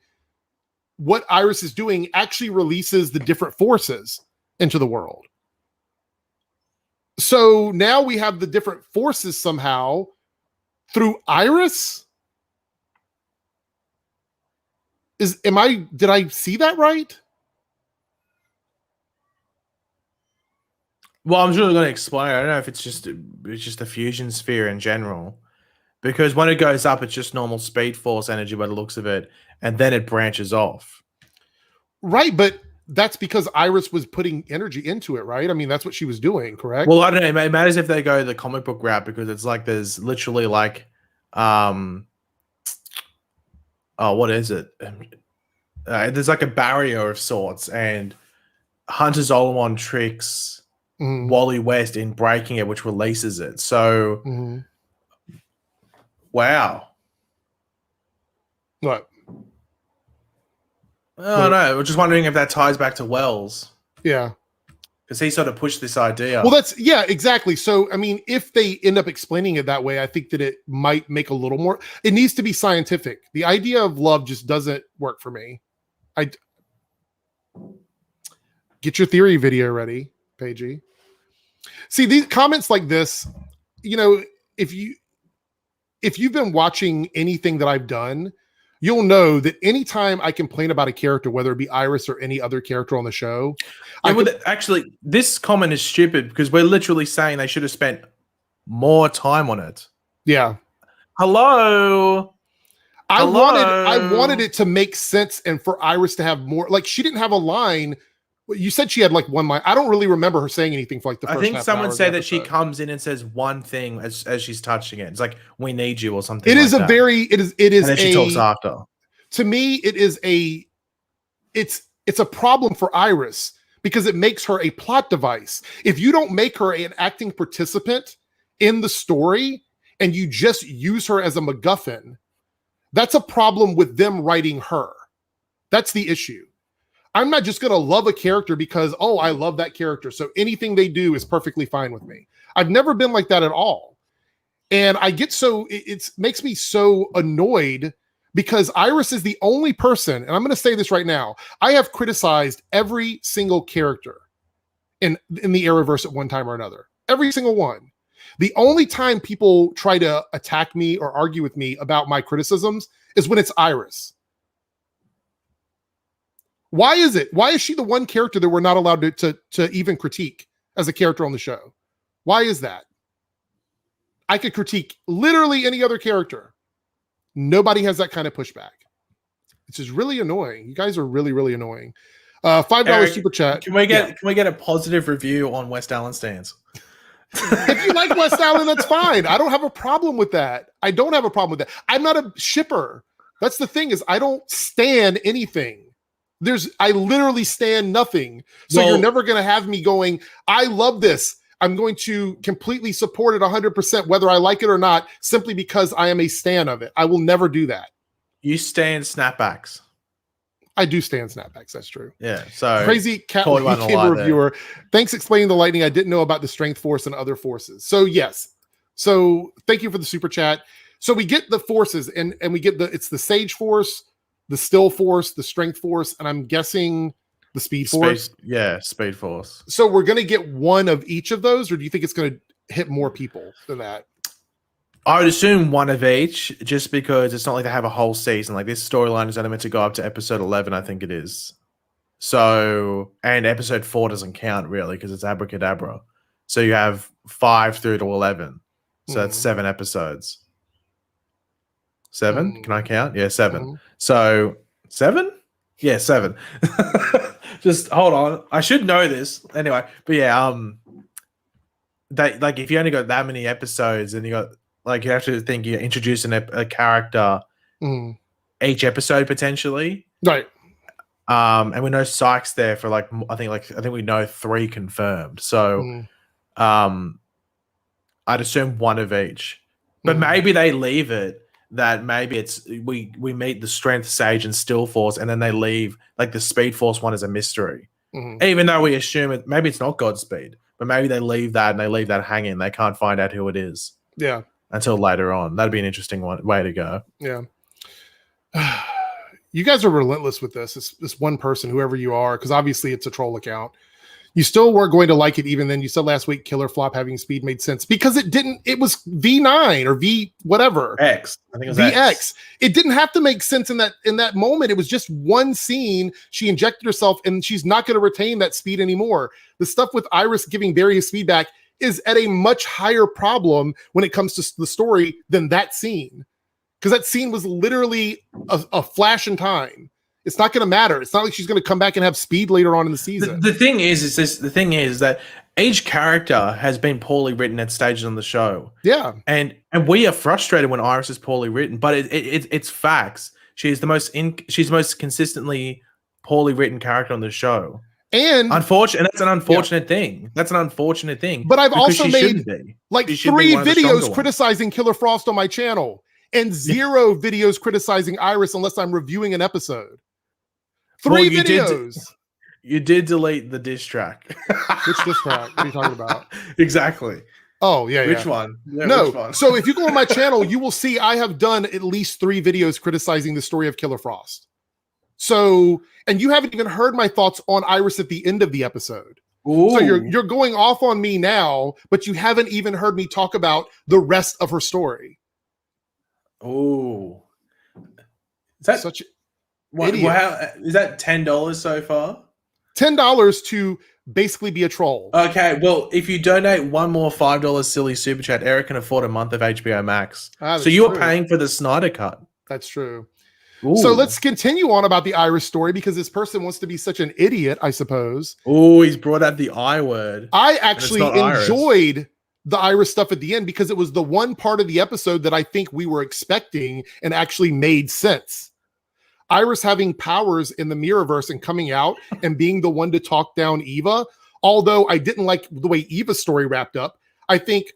what Iris is doing actually releases the different forces into the world. So now we have the different forces somehow through Iris. Did I see that right? Well, I'm sure they're going to explain. I don't know if it's just a fusion sphere in general, because when it goes up, it's just normal Speed Force energy by the looks of it, and then it branches off. Right, but that's because Iris was putting energy into it, right? I mean, that's what she was doing, correct? Well, I don't know. It matters if they go the comic book route, because it's like there's literally like, what is it? There's like a barrier of sorts, and Hunter Zolomon tricks Wally West in breaking it, which releases it. So, wow. What? I don't know. We're just wondering if that ties back to Wells. Yeah. Because he sort of pushed this idea. Well, exactly. So, I mean, if they end up explaining it that way, I think that it might make a little more. It needs to be scientific. The idea of love just doesn't work for me. Get your theory video ready, Paigey. See, these comments like this, if you've been watching anything that I've done, you'll know that anytime I complain about a character, whether it be Iris or any other character on the show. Actually, this comment is stupid because we're literally saying they should have spent more time on it. Yeah. Hello. I wanted it to make sense and for Iris to have more. Like, she didn't have a line. You said she had like one line. I don't really remember her saying anything for like the first. I think someone said that she comes in and says one thing as she's touching it. It's like, "We need you" or something. It is and then she talks after. To me, it's a problem for Iris because it makes her a plot device. If you don't make her an acting participant in the story and you just use her as a MacGuffin, that's a problem with them writing her. That's the issue. I'm not just going to love a character because, I love that character, so anything they do is perfectly fine with me. I've never been like that at all. And I get it makes me so annoyed because Iris is the only person, and I'm going to say this right now, I have criticized every single character in the Arrowverse at one time or another. Every single one. The only time people try to attack me or argue with me about my criticisms is when it's Iris. Why is it? Why is she the one character that we're not allowed to even critique as a character on the show? Why is that? I could critique literally any other character. Nobody has that kind of pushback. It's just really annoying. You guys are really, really annoying. $5 super chat. Can we get a positive review on West Allen stands? If you like West Allen, that's fine. I don't have a problem with that. I'm not a shipper. That's the thing is I don't stand anything. I literally stand nothing. So you're never going to have me going, I love this. I'm going to completely support it 100%, whether I like it or not, simply because I am a stan of it. I will never do that. You stand snapbacks. I do stand snapbacks. That's true. Yeah. So Crazy Cat reviewer. Thanks explaining the lightning. I didn't know about the strength force and other forces. So yes. So thank you for the super chat. So we get the forces and we get it's the Sage Force, the Still Force, the Strength Force, and I'm guessing the Speed Force. Yeah, Speed Force. So we're going to get one of each of those, or do you think it's going to hit more people than that? I would assume one of each, just because it's not like they have a whole season. Like this storyline is only meant to go up to episode 11, I think it is. So, and episode 4 doesn't count really because it's abracadabra. So you have 5 through to 11. So that's 7 episodes. 7? Can I count? Yeah, 7. So 7? Yeah, 7. Just hold on. I should know this anyway. But yeah, that like if you only got that many episodes, and you got like you have to think you're introducing a character each episode potentially, right? And we know Sykes there for like I think we know 3 confirmed. So, I'd assume one of each, but maybe they leave it that maybe it's we meet the Strength Sage and Still Force, and then they leave like the Speed Force one as a mystery, even though we assume it. Maybe it's not Godspeed, but maybe they leave that and they leave that hanging. They can't find out who it is. Yeah, until later on. That'd be an interesting way to go. Yeah. You guys are relentless with this one person, whoever you are, because obviously it's a troll account. You still weren't going to like it even then. You said last week Killer Flop having speed made sense because it didn't. It was V9 or V whatever. X. I think it was VX. It didn't have to make sense in that moment. It was just one scene. She injected herself and she's not going to retain that speed anymore. The stuff with Iris giving Barry his speed back is at a much higher problem when it comes to the story than that scene. Because that scene was literally a flash in time. It's not going to matter. It's not like she's going to come back and have speed later on in the season. The thing is that each character has been poorly written at stages on the show. Yeah, and we are frustrated when Iris is poorly written, but it's facts. She's the most consistently poorly written character on the show. And that's an unfortunate thing. That's an unfortunate thing. But I've also made like 3 videos criticizing criticizing Killer Frost on my channel and 0 videos criticizing Iris unless I'm reviewing an episode. 3 videos. You did delete the diss track. Which diss track? What are you talking about? Exactly. Oh, yeah. Which one? Yeah, no. Which one? So if you go on my channel, you will see I have done at least 3 videos criticizing the story of Killer Frost. So, and you haven't even heard my thoughts on Iris at the end of the episode. Ooh. So you're going off on me now, but you haven't even heard me talk about the rest of her story. Oh, is that such idiot? Wow, is that $10 so far? $10 to basically be a troll. Okay, well, if you donate one more $5 silly super chat, Eric can afford a month of HBO Max. So you are paying for the Snyder Cut. That's true. Ooh. So let's continue on about the Iris story because this person wants to be such an idiot, I suppose. Oh, he's brought out the I word. I actually enjoyed the Iris stuff at the end because it was the one part of the episode that I think we were expecting and actually made sense. Iris having powers in the Mirrorverse and coming out and being the one to talk down Eva. Although I didn't like the way Eva's story wrapped up, I think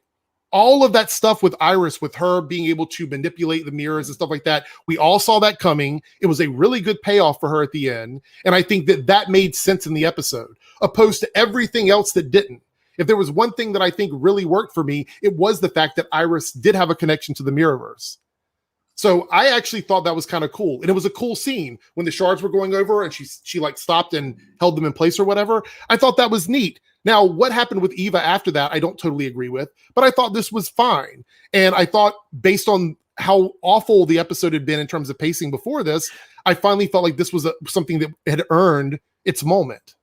all of that stuff with Iris, with her being able to manipulate the mirrors and stuff like that, we all saw that coming. It was a really good payoff for her at the end. And I think that made sense in the episode, opposed to everything else that didn't. If there was one thing that I think really worked for me, it was the fact that Iris did have a connection to the Mirrorverse. So I actually thought that was kind of cool. And it was a cool scene when the shards were going over and she like stopped and held them in place or whatever. I thought that was neat. Now, what happened with Eva after that, I don't totally agree with, but I thought this was fine. And I thought based on how awful the episode had been in terms of pacing before this, I finally felt like this was something that had earned its moment.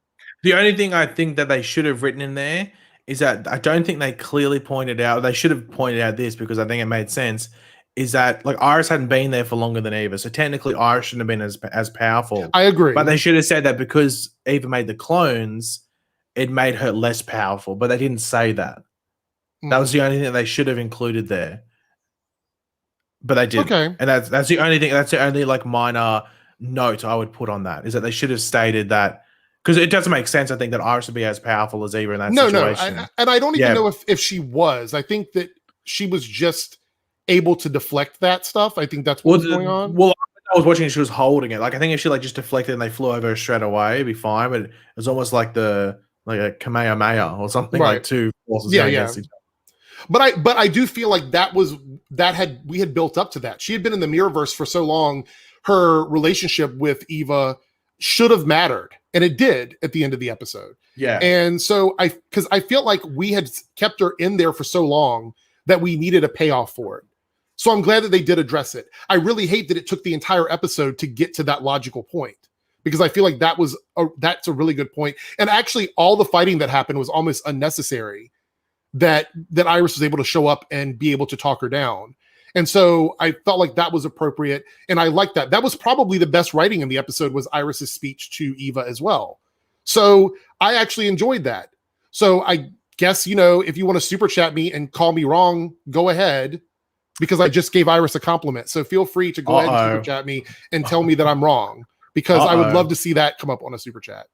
The only thing I think that they should have written in there is that I don't think they clearly pointed out, they should have pointed out this because I think it made sense, is that like Iris hadn't been there for longer than Eva. So technically Iris shouldn't have been as powerful. I agree. But they should have said that because Eva made the clones, it made her less powerful. But they didn't say that. That was the only thing they should have included there. But they didn't. Okay. And that's the only thing, that's the only like minor note I would put on that, is that they should have stated that, because it doesn't make sense, I think, that Iris would be as powerful as Eva in that situation. No, and I don't even know if she was. I think that she was just able to deflect that stuff. I think that's what's going on. Well, I was watching it, she was holding it. Like, I think if she like just deflected and they flew over her straight away, it'd be fine. But it was almost like a Kamehameha or something, like two forces against each other. But I do feel like we had built up to that. She had been in the Mirrorverse for so long. Her relationship with Eva should have mattered, and it did at the end of the episode. Yeah. And so because I feel like we had kept her in there for so long that we needed a payoff for it. So I'm glad that they did address it. I really hate that it took the entire episode to get to that logical point, because I feel like that's a really good point. And actually, all the fighting that happened was almost unnecessary. That Iris was able to show up and be able to talk her down. And so I felt like that was appropriate. And I liked that. That was probably the best writing in the episode, was Iris's speech to Eva as well. So I actually enjoyed that. So I guess, if you want to super chat me and call me wrong, go ahead, because I just gave Iris a compliment. So feel free to go ahead and super chat me and tell me that I'm wrong, because I would love to see that come up on a super chat.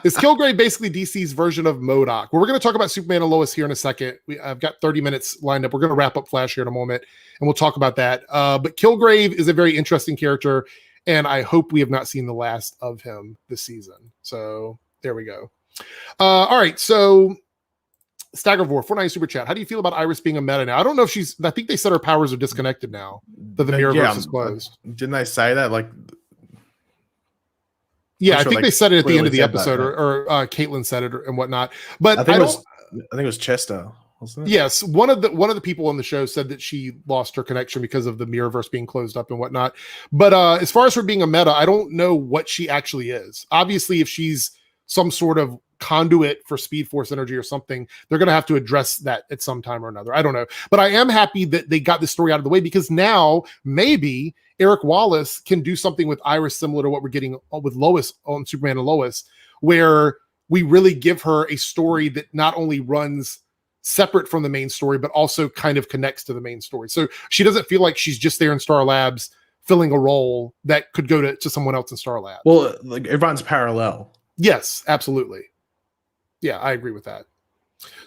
Is Kilgrave basically DC's version of MODOK? Well, we're going to talk about Superman and Lois here in a second. I've got 30 minutes lined up. We're going to wrap up Flash here in a moment, and we'll talk about that. But Kilgrave is a very interesting character, and I hope we have not seen the last of him this season. So there we go. All right, so Staggervore, 49 super chat. How do you feel about Iris being a meta now? I don't know if I think they said her powers are disconnected now, that the Mirrorverse is closed. Didn't they say that? Yeah, I think they said it at the end of the episode, or Caitlin said it and whatnot. But I think it was Chester, wasn't it? Yes, one of the people on the show said that she lost her connection because of the Mirrorverse being closed up and whatnot. But as far as her being a meta, I don't know what she actually is. Obviously, if she's some sort of conduit for Speed Force energy or something, they're going to have to address that at some time or another. I don't know. But I am happy that they got this story out of the way, because now maybe Eric Wallace can do something with Iris similar to what we're getting with Lois on Superman and Lois, where we really give her a story that not only runs separate from the main story, but also kind of connects to the main story. So she doesn't feel like she's just there in Star Labs filling a role that could go to someone else in Star Labs. Well, it runs parallel. Yes, absolutely. Yeah, I agree with that.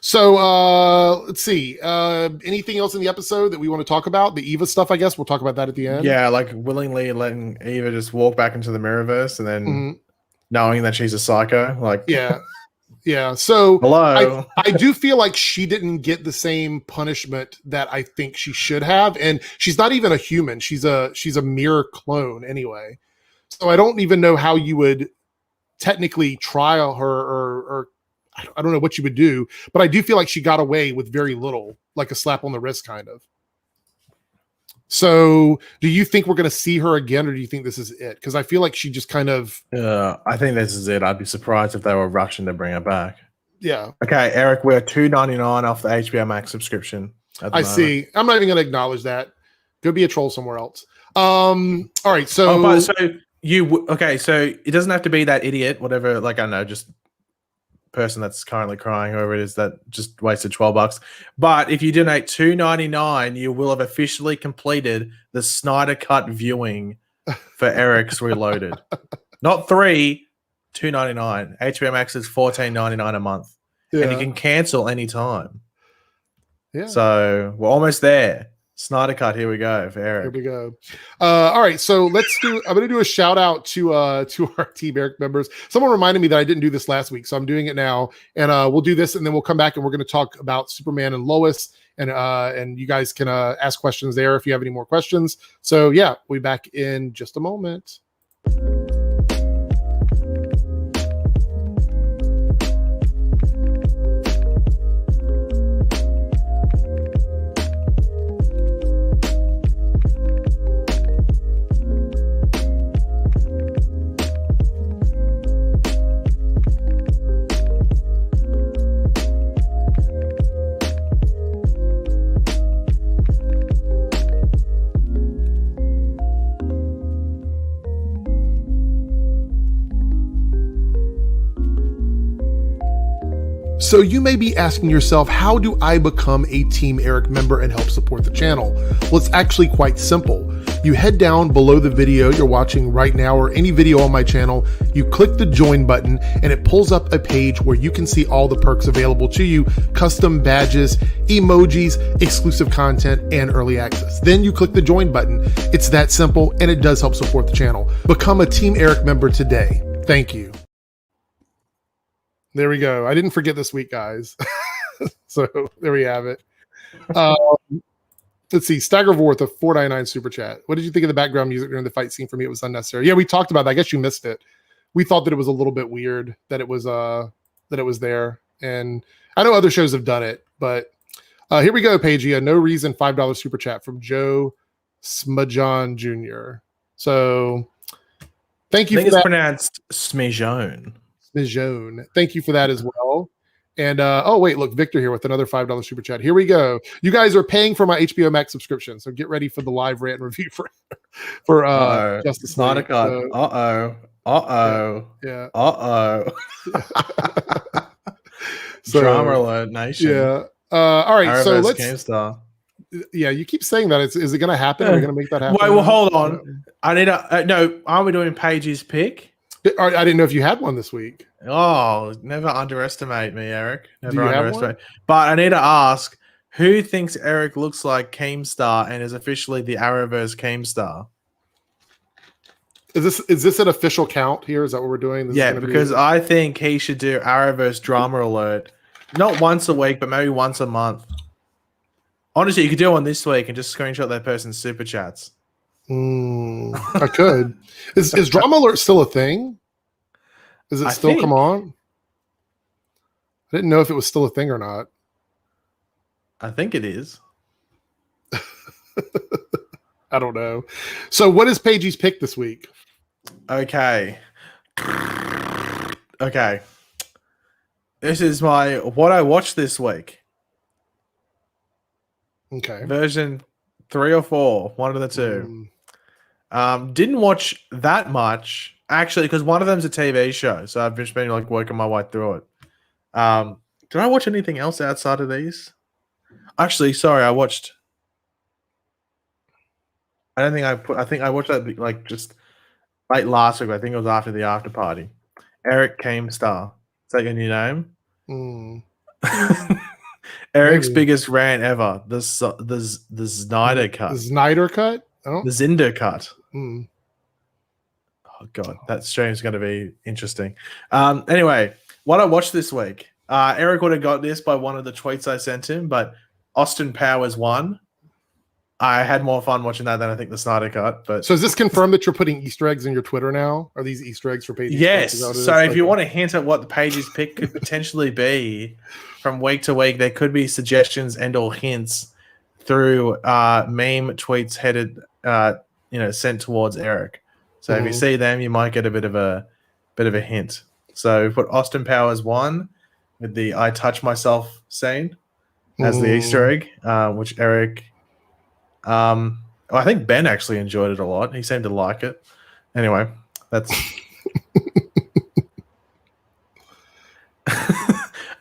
So let's see. Anything else in the episode that we want to talk about? The Eva stuff, I guess. We'll talk about that at the end. Yeah, willingly letting Eva just walk back into the Mirrorverse, and then knowing that she's a psycho. Yeah. So hello. I do feel like she didn't get the same punishment that I think she should have. And she's not even a human. She's a mere clone anyway. So I don't even know how you would technically trial her, or I don't know what you would do, but I do feel like she got away with very little, like a slap on the wrist kind of. So do you think we're going to see her again, or do you think this is it? Because I feel like she just kind of... I think this is it. I'd be surprised if they were rushing to bring her back. Yeah. Okay, Eric, we're $2.99 off the HBO Max subscription. I see. I'm not even going to acknowledge that. Go be a troll somewhere else. All right, so... so it doesn't have to be that idiot, whatever, I don't know, just person that's currently crying, whoever it is that just wasted $12. But if you donate $2.99, you will have officially completed the Snyder Cut viewing for Eric's Reloaded. Not $3, $2.99. HBO Max is $14.99 a month, and you can cancel anytime. Yeah. So we're almost there. Snyder Cut, here we go for Eric. Here we go. All right, so I'm going to do a shout out to our Team Eric members. Someone reminded me that I didn't do this last week, so I'm doing it now, and we'll do this, and then we'll come back and we're going to talk about Superman and Lois, and you guys can ask questions there if you have any more questions. So yeah, we'll be back in just a moment. So you may be asking yourself, how do I become a Team Eric member and help support the channel? Well, it's actually quite simple. You head down below the video you're watching right now, or any video on my channel, you click the join button, and it pulls up a page where you can see all the perks available to you: custom badges, emojis, exclusive content, and early access. Then you click the join button. It's that simple, and it does help support the channel. Become a Team Eric member today. Thank you. There we go. I didn't forget this week, guys. So there we have it. Let's see. Staggervore, a $4.99 super chat. What did you think of the background music during the fight scene? For me, it was unnecessary. Yeah, we talked about that. I guess you missed it. We thought that it was a little bit weird that it was there. And I know other shows have done it, but Here we go, Paige. No reason $5 super chat from Joe Smajon Jr. So thank you I think for it's that. pronounced Smajon. Smajon. Thank you for that as well. And oh wait, look, Victor here with another $5 super chat. Here we go. You guys are paying for my HBO Max subscription, so get ready for the live rant and review for Justice Snyder League. Cut. So, yeah. So, Drama alert, nation. Yeah. All right. Arrowverse So let's. GameStar. Yeah, you keep saying that. Is it going to happen? Are we going to make that happen? Wait, well, hold on. I need a no. Aren't we doing Paige's pick? I didn't know if you had one this week. Oh, never underestimate me, Eric. Do you have one? But I need to ask, who thinks Eric looks like Keemstar and is officially the Arrowverse Keemstar? Is this an official count here? Is that what we're doing? Yeah, because I think he should do Arrowverse Drama Alert, not once a week, but maybe once a month. Honestly, you could do one this week and just screenshot that person's super chats. I could. Is Drama Alert still a thing? Does it still come on? I didn't know if it was still a thing or not. I think it is. I don't know. So what is Paige's pick this week? Okay. This is what I watched this week. Okay. Version 3 or 4, one of the two. Didn't watch that much actually because one of them's a TV show, so I've just been like working my way through it. Did I watch anything else outside of these? Actually, sorry, I watched. I don't think I think I watched that like just late last week. I think it was after the after party. Eric Keemstar. Is that your new name? Eric's biggest rant ever. The Snyder cut. The Snyder cut? The Zinder cut. Oh god, that stream's going to be interesting. Anyway, what I watched this week. Eric would have got this by one of the tweets I sent him, but Austin Powers won. I had more fun watching that than I think the Snyder cut. But so is this confirmed that you're putting Easter eggs in your Twitter now? Are these Easter eggs for Paige's? Yes. So if you want to hint at what the Paige's pick could potentially be from week to week, there could be suggestions and or hints through meme tweets headed, sent towards Eric. So if you see them, you might get a bit of a hint. So we put Austin Powers 1 with the "I touch myself" scene as the Easter egg, which Eric. I think Ben actually enjoyed it a lot. He seemed to like it. Anyway, that's.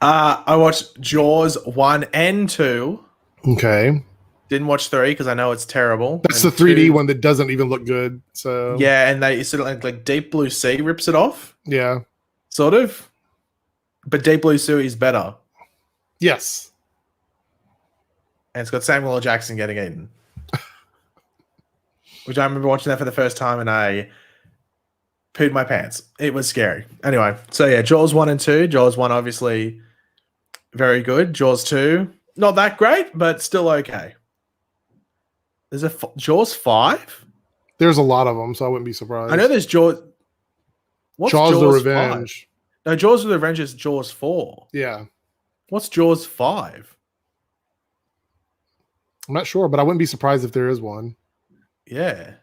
I watched Jaws 1 and 2. Okay. Didn't watch 3 because I know it's terrible. That's the 3D one that doesn't even look good. So yeah, and they sort of like Deep Blue Sea rips it off. Yeah. Sort of. But Deep Blue Sea is better. Yes. And it's got Samuel L. Jackson getting eaten. Which I remember watching that for the first time and I pooed my pants. It was scary. Anyway, so yeah, Jaws 1 and 2. Jaws 1 obviously very good. Jaws 2, not that great, but still okay. There's a Jaws 5? There's a lot of them, so I wouldn't be surprised. I know there's Jaws. What's Jaws the Revenge. 5? No, Jaws the Revenge is Jaws 4. Yeah. What's Jaws 5? I'm not sure, but I wouldn't be surprised if there is one. Yeah.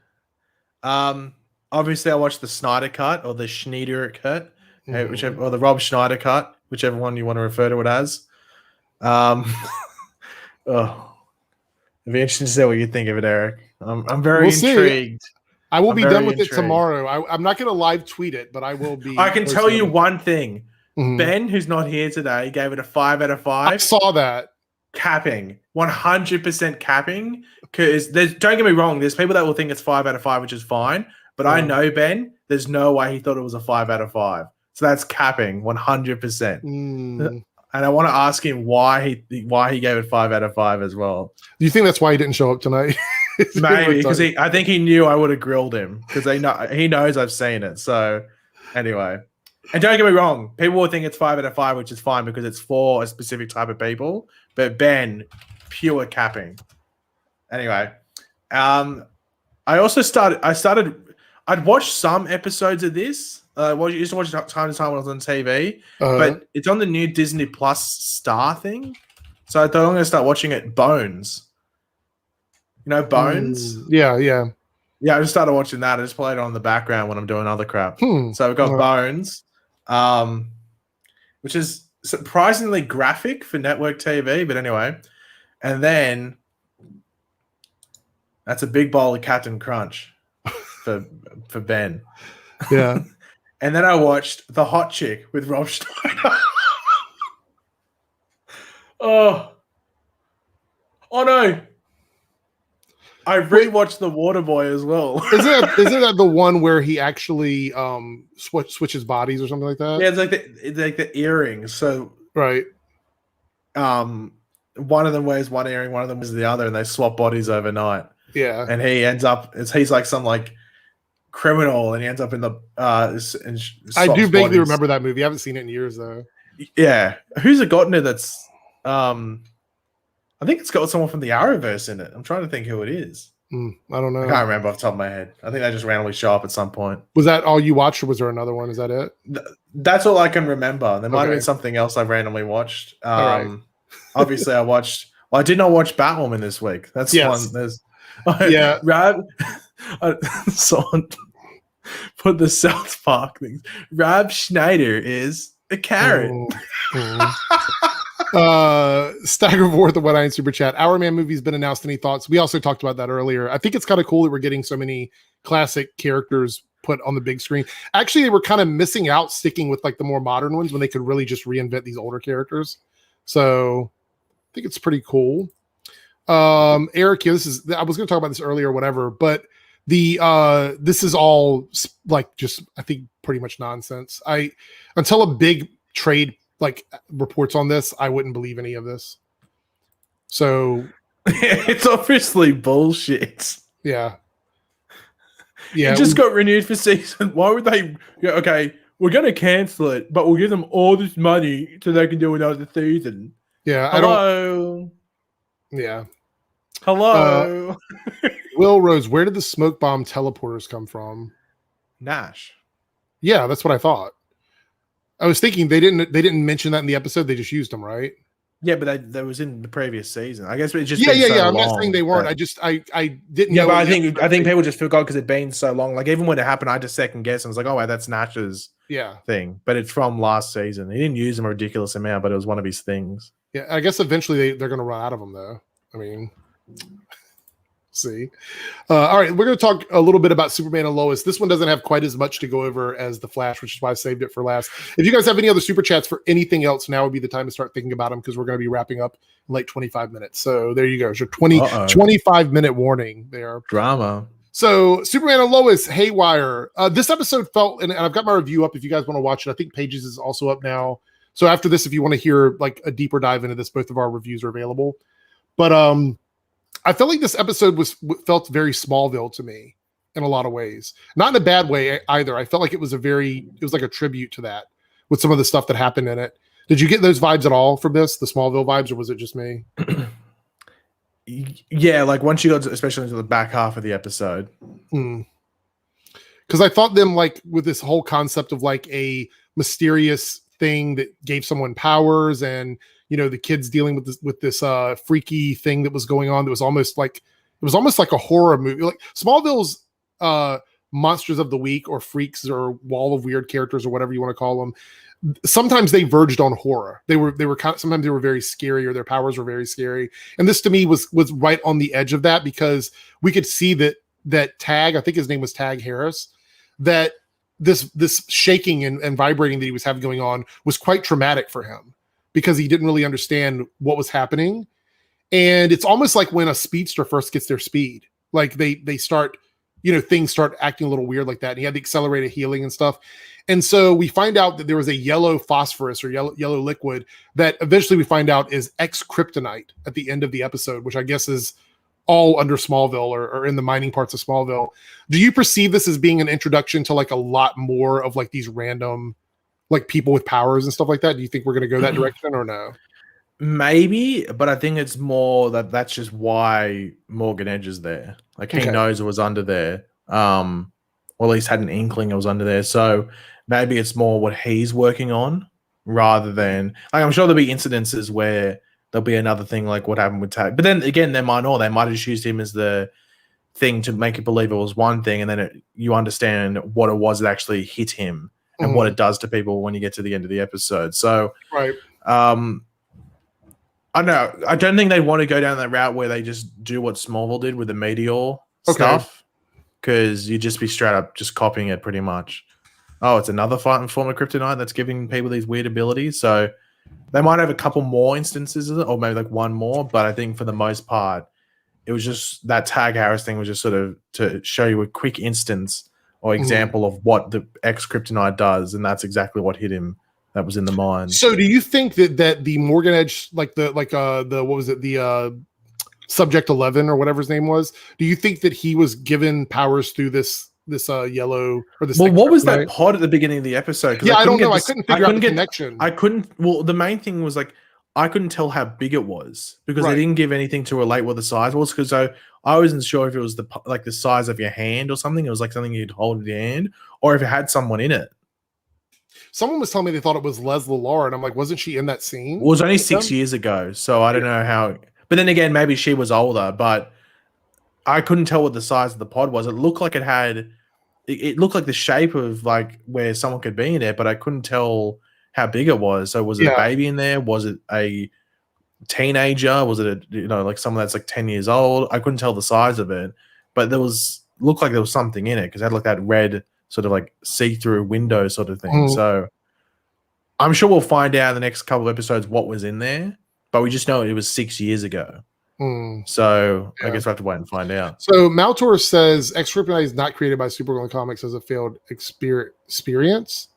Obviously I watched the Snyder cut or the Schneider cut, whichever, or the Rob Schneider cut, whichever one you want to refer to it as. It'd be interesting to see what you think of it, Eric. I'm very intrigued. I will be done with it tomorrow. I'm not going to live tweet it, but I will be. I can tell you one thing. Ben, who's not here today, gave it a 5 out of 5. I saw that. Capping. 100% capping. Because don't get me wrong, there's people that will think it's 5 out of 5, which is fine. But I know Ben, there's no way he thought it was a 5 out of 5. So that's capping 100%. And I want to ask him why he gave it 5 out of 5 as well. Do you think that's why he didn't show up tonight? Maybe because I think he knew I would have grilled him because he knows I've seen it. So anyway, and don't get me wrong, people will think it's 5 out of 5, which is fine because it's for a specific type of people. But Ben, pure capping. Anyway, I'd watched some episodes of this. I used to watch it time to time when I was on TV, but it's on the new Disney Plus Star thing. So I thought I'm going to start watching it. Bones. You know, Bones? Yeah. Yeah, I just started watching that. I just played it on the background when I'm doing other crap. So we've got Bones, which is surprisingly graphic for network TV. But anyway, and then that's a big bowl of Captain Crunch for Ben. Yeah. And then I watched The Hot Chick with Rob Schneider. Oh no. I rewatched The Waterboy as well. Isn't that the one where he actually switches bodies or something like that? Yeah, it's like the earrings. So right. One of them wears one earring, one of them wears the other, and they swap bodies overnight. Yeah. And he ends up he's like some like criminal, and he ends up in the I do vaguely remember that movie. I haven't seen it in years though. Yeah. Who's it got in it that's I think it's got someone from the Arrowverse in it. I'm trying to think who it is. I don't know. I can't remember off the top of my head. I think they just randomly show up at some point. Was that all you watched, or was there another one? Is that it? That's all I can remember. There might have been something else I've randomly watched. Obviously, I did not watch Batwoman this week. That's one. There's someone put the South Park things. Rob Schneider is a carrot. Staggerforth the 1-9 super chat. Our Man movie's been announced. Any thoughts? We also talked about that earlier. I think it's kind of cool that we're getting so many classic characters put on the big screen. Actually, they were kind of missing out sticking with like the more modern ones when they could really just reinvent these older characters. So I think it's pretty cool. Eric, I was going to talk about this earlier or whatever, but this is all like just I think pretty much nonsense. Until a big trade like reports on this, I wouldn't believe any of this. So it's obviously bullshit. Yeah. It just got renewed for season. Why would they? Yeah, okay, we're gonna cancel it, but we'll give them all this money so they can do another season. Yeah. Hello. Yeah. Hello. Will Rose, where did the smoke bomb teleporters come from? Nash. Yeah, that's what I thought. I was thinking they didn't mention that in the episode. They just used them, right? Yeah, but that was in the previous season. I guess it just I'm not saying they weren't. I didn't. Yeah, but I think people just forgot because it'd been so long. Like even when it happened, I just second guessed and was like, oh, wow, that's Nash's thing. But it's from last season. He didn't use them a ridiculous amount, but it was one of his things. Yeah, I guess eventually they're going to run out of them, though. I mean, see. All right, we're going to talk a little bit about Superman and Lois. This one doesn't have quite as much to go over as The Flash, which is why I saved it for last. If you guys have any other super chats for anything else, now would be the time to start thinking about them because we're going to be wrapping up in like 25 minutes. So there you go. It's your 25-minute warning there. Drama. So Superman and Lois, Haywire. This episode felt, and I've got my review up if you guys want to watch it. I think Pages is also up now. So after this, if you want to hear like a deeper dive into this, both of our reviews are available. But I felt like this episode felt very Smallville to me in a lot of ways. Not in a bad way either. I felt like it was like a tribute to that with some of the stuff that happened in it. Did you get those vibes at all from this, the Smallville vibes, or was it just me? Yeah, like once you got especially into the back half of the episode. Because I thought them like with this whole concept of like a mysterious thing that gave someone powers and the kids dealing with this freaky thing that was going on that was almost like a horror movie. Like Smallville's monsters of the week or freaks or wall of weird characters or whatever you want to call them. Sometimes they verged on horror. They were sometimes they were very scary or their powers were very scary. And this to me was right on the edge of that because we could see that Tag, I think his name was Tag Harris, that this shaking and vibrating that he was having going on was quite traumatic for him because he didn't really understand what was happening. And it's almost like when a speedster first gets their speed, like they start, things start acting a little weird like that. And he had the accelerated healing and stuff. And so we find out that there was a yellow phosphorus or yellow liquid that eventually we find out is Kryptonite at the end of the episode, which I guess is all under Smallville or in the mining parts of Smallville. Do you perceive this as being an introduction to like a lot more of like these random like people with powers and stuff like that? Do you think we're going to go that direction or no? Maybe, but I think it's more that's just why Morgan Edge is there. Like he knows it was under there. Or at least had an inkling it was under there. So maybe it's more what he's working on rather than I'm sure there'll be incidences where there'll be another thing like what happened with Tag. But then again, they might have just used him as the thing to make it believe it was one thing, and then you understand what it was that actually hit him and what it does to people when you get to the end of the episode. So, right. I don't know. I don't think they want to go down that route where they just do what Smallville did with the meteor stuff, because you'd just be straight up just copying it pretty much. Oh, it's another form of kryptonite that's giving people these weird abilities. So they might have a couple more instances of it, or maybe like one more. But I think for the most part, it was just that Tag Harris thing was just sort of to show you a quick instance or example of what the X kryptonite does, and that's exactly what hit him. That was in the mind. So, do you think that the Morgan Edge, like the what was it, the Subject 11 or whatever his name was? Do you think that he was given powers through this yellow or this? Well, what was that pod at the beginning of the episode? Yeah, I don't know. I couldn't figure out the connection. I couldn't. Well, the main thing was like I couldn't tell how big it was because they didn't give anything to relate what the size was. Because I wasn't sure if it was the size of your hand or something. It was like something you'd hold in your hand, or if it had someone in it. Someone was telling me they thought it was Leslie Laura, and I'm like, wasn't she in that scene? Well, it was only 6 years ago, so I don't know how. But then again, maybe she was older, but I couldn't tell what the size of the pod was. It looked like it looked like the shape of like where someone could be in it, but I couldn't tell how big it was. So was it a baby in there? Was it a teenager? Was it like someone that's like 10 years old? I couldn't tell the size of it, but looked like there was something in it because it had like that red sort of like see-through window sort of thing. So I'm sure we'll find out in the next couple of episodes what was in there, but we just know it was 6 years ago. So I guess we'll have to wait and find out. So Maltor says X Kryptonite is not created by Supergirl in comics as a failed experience.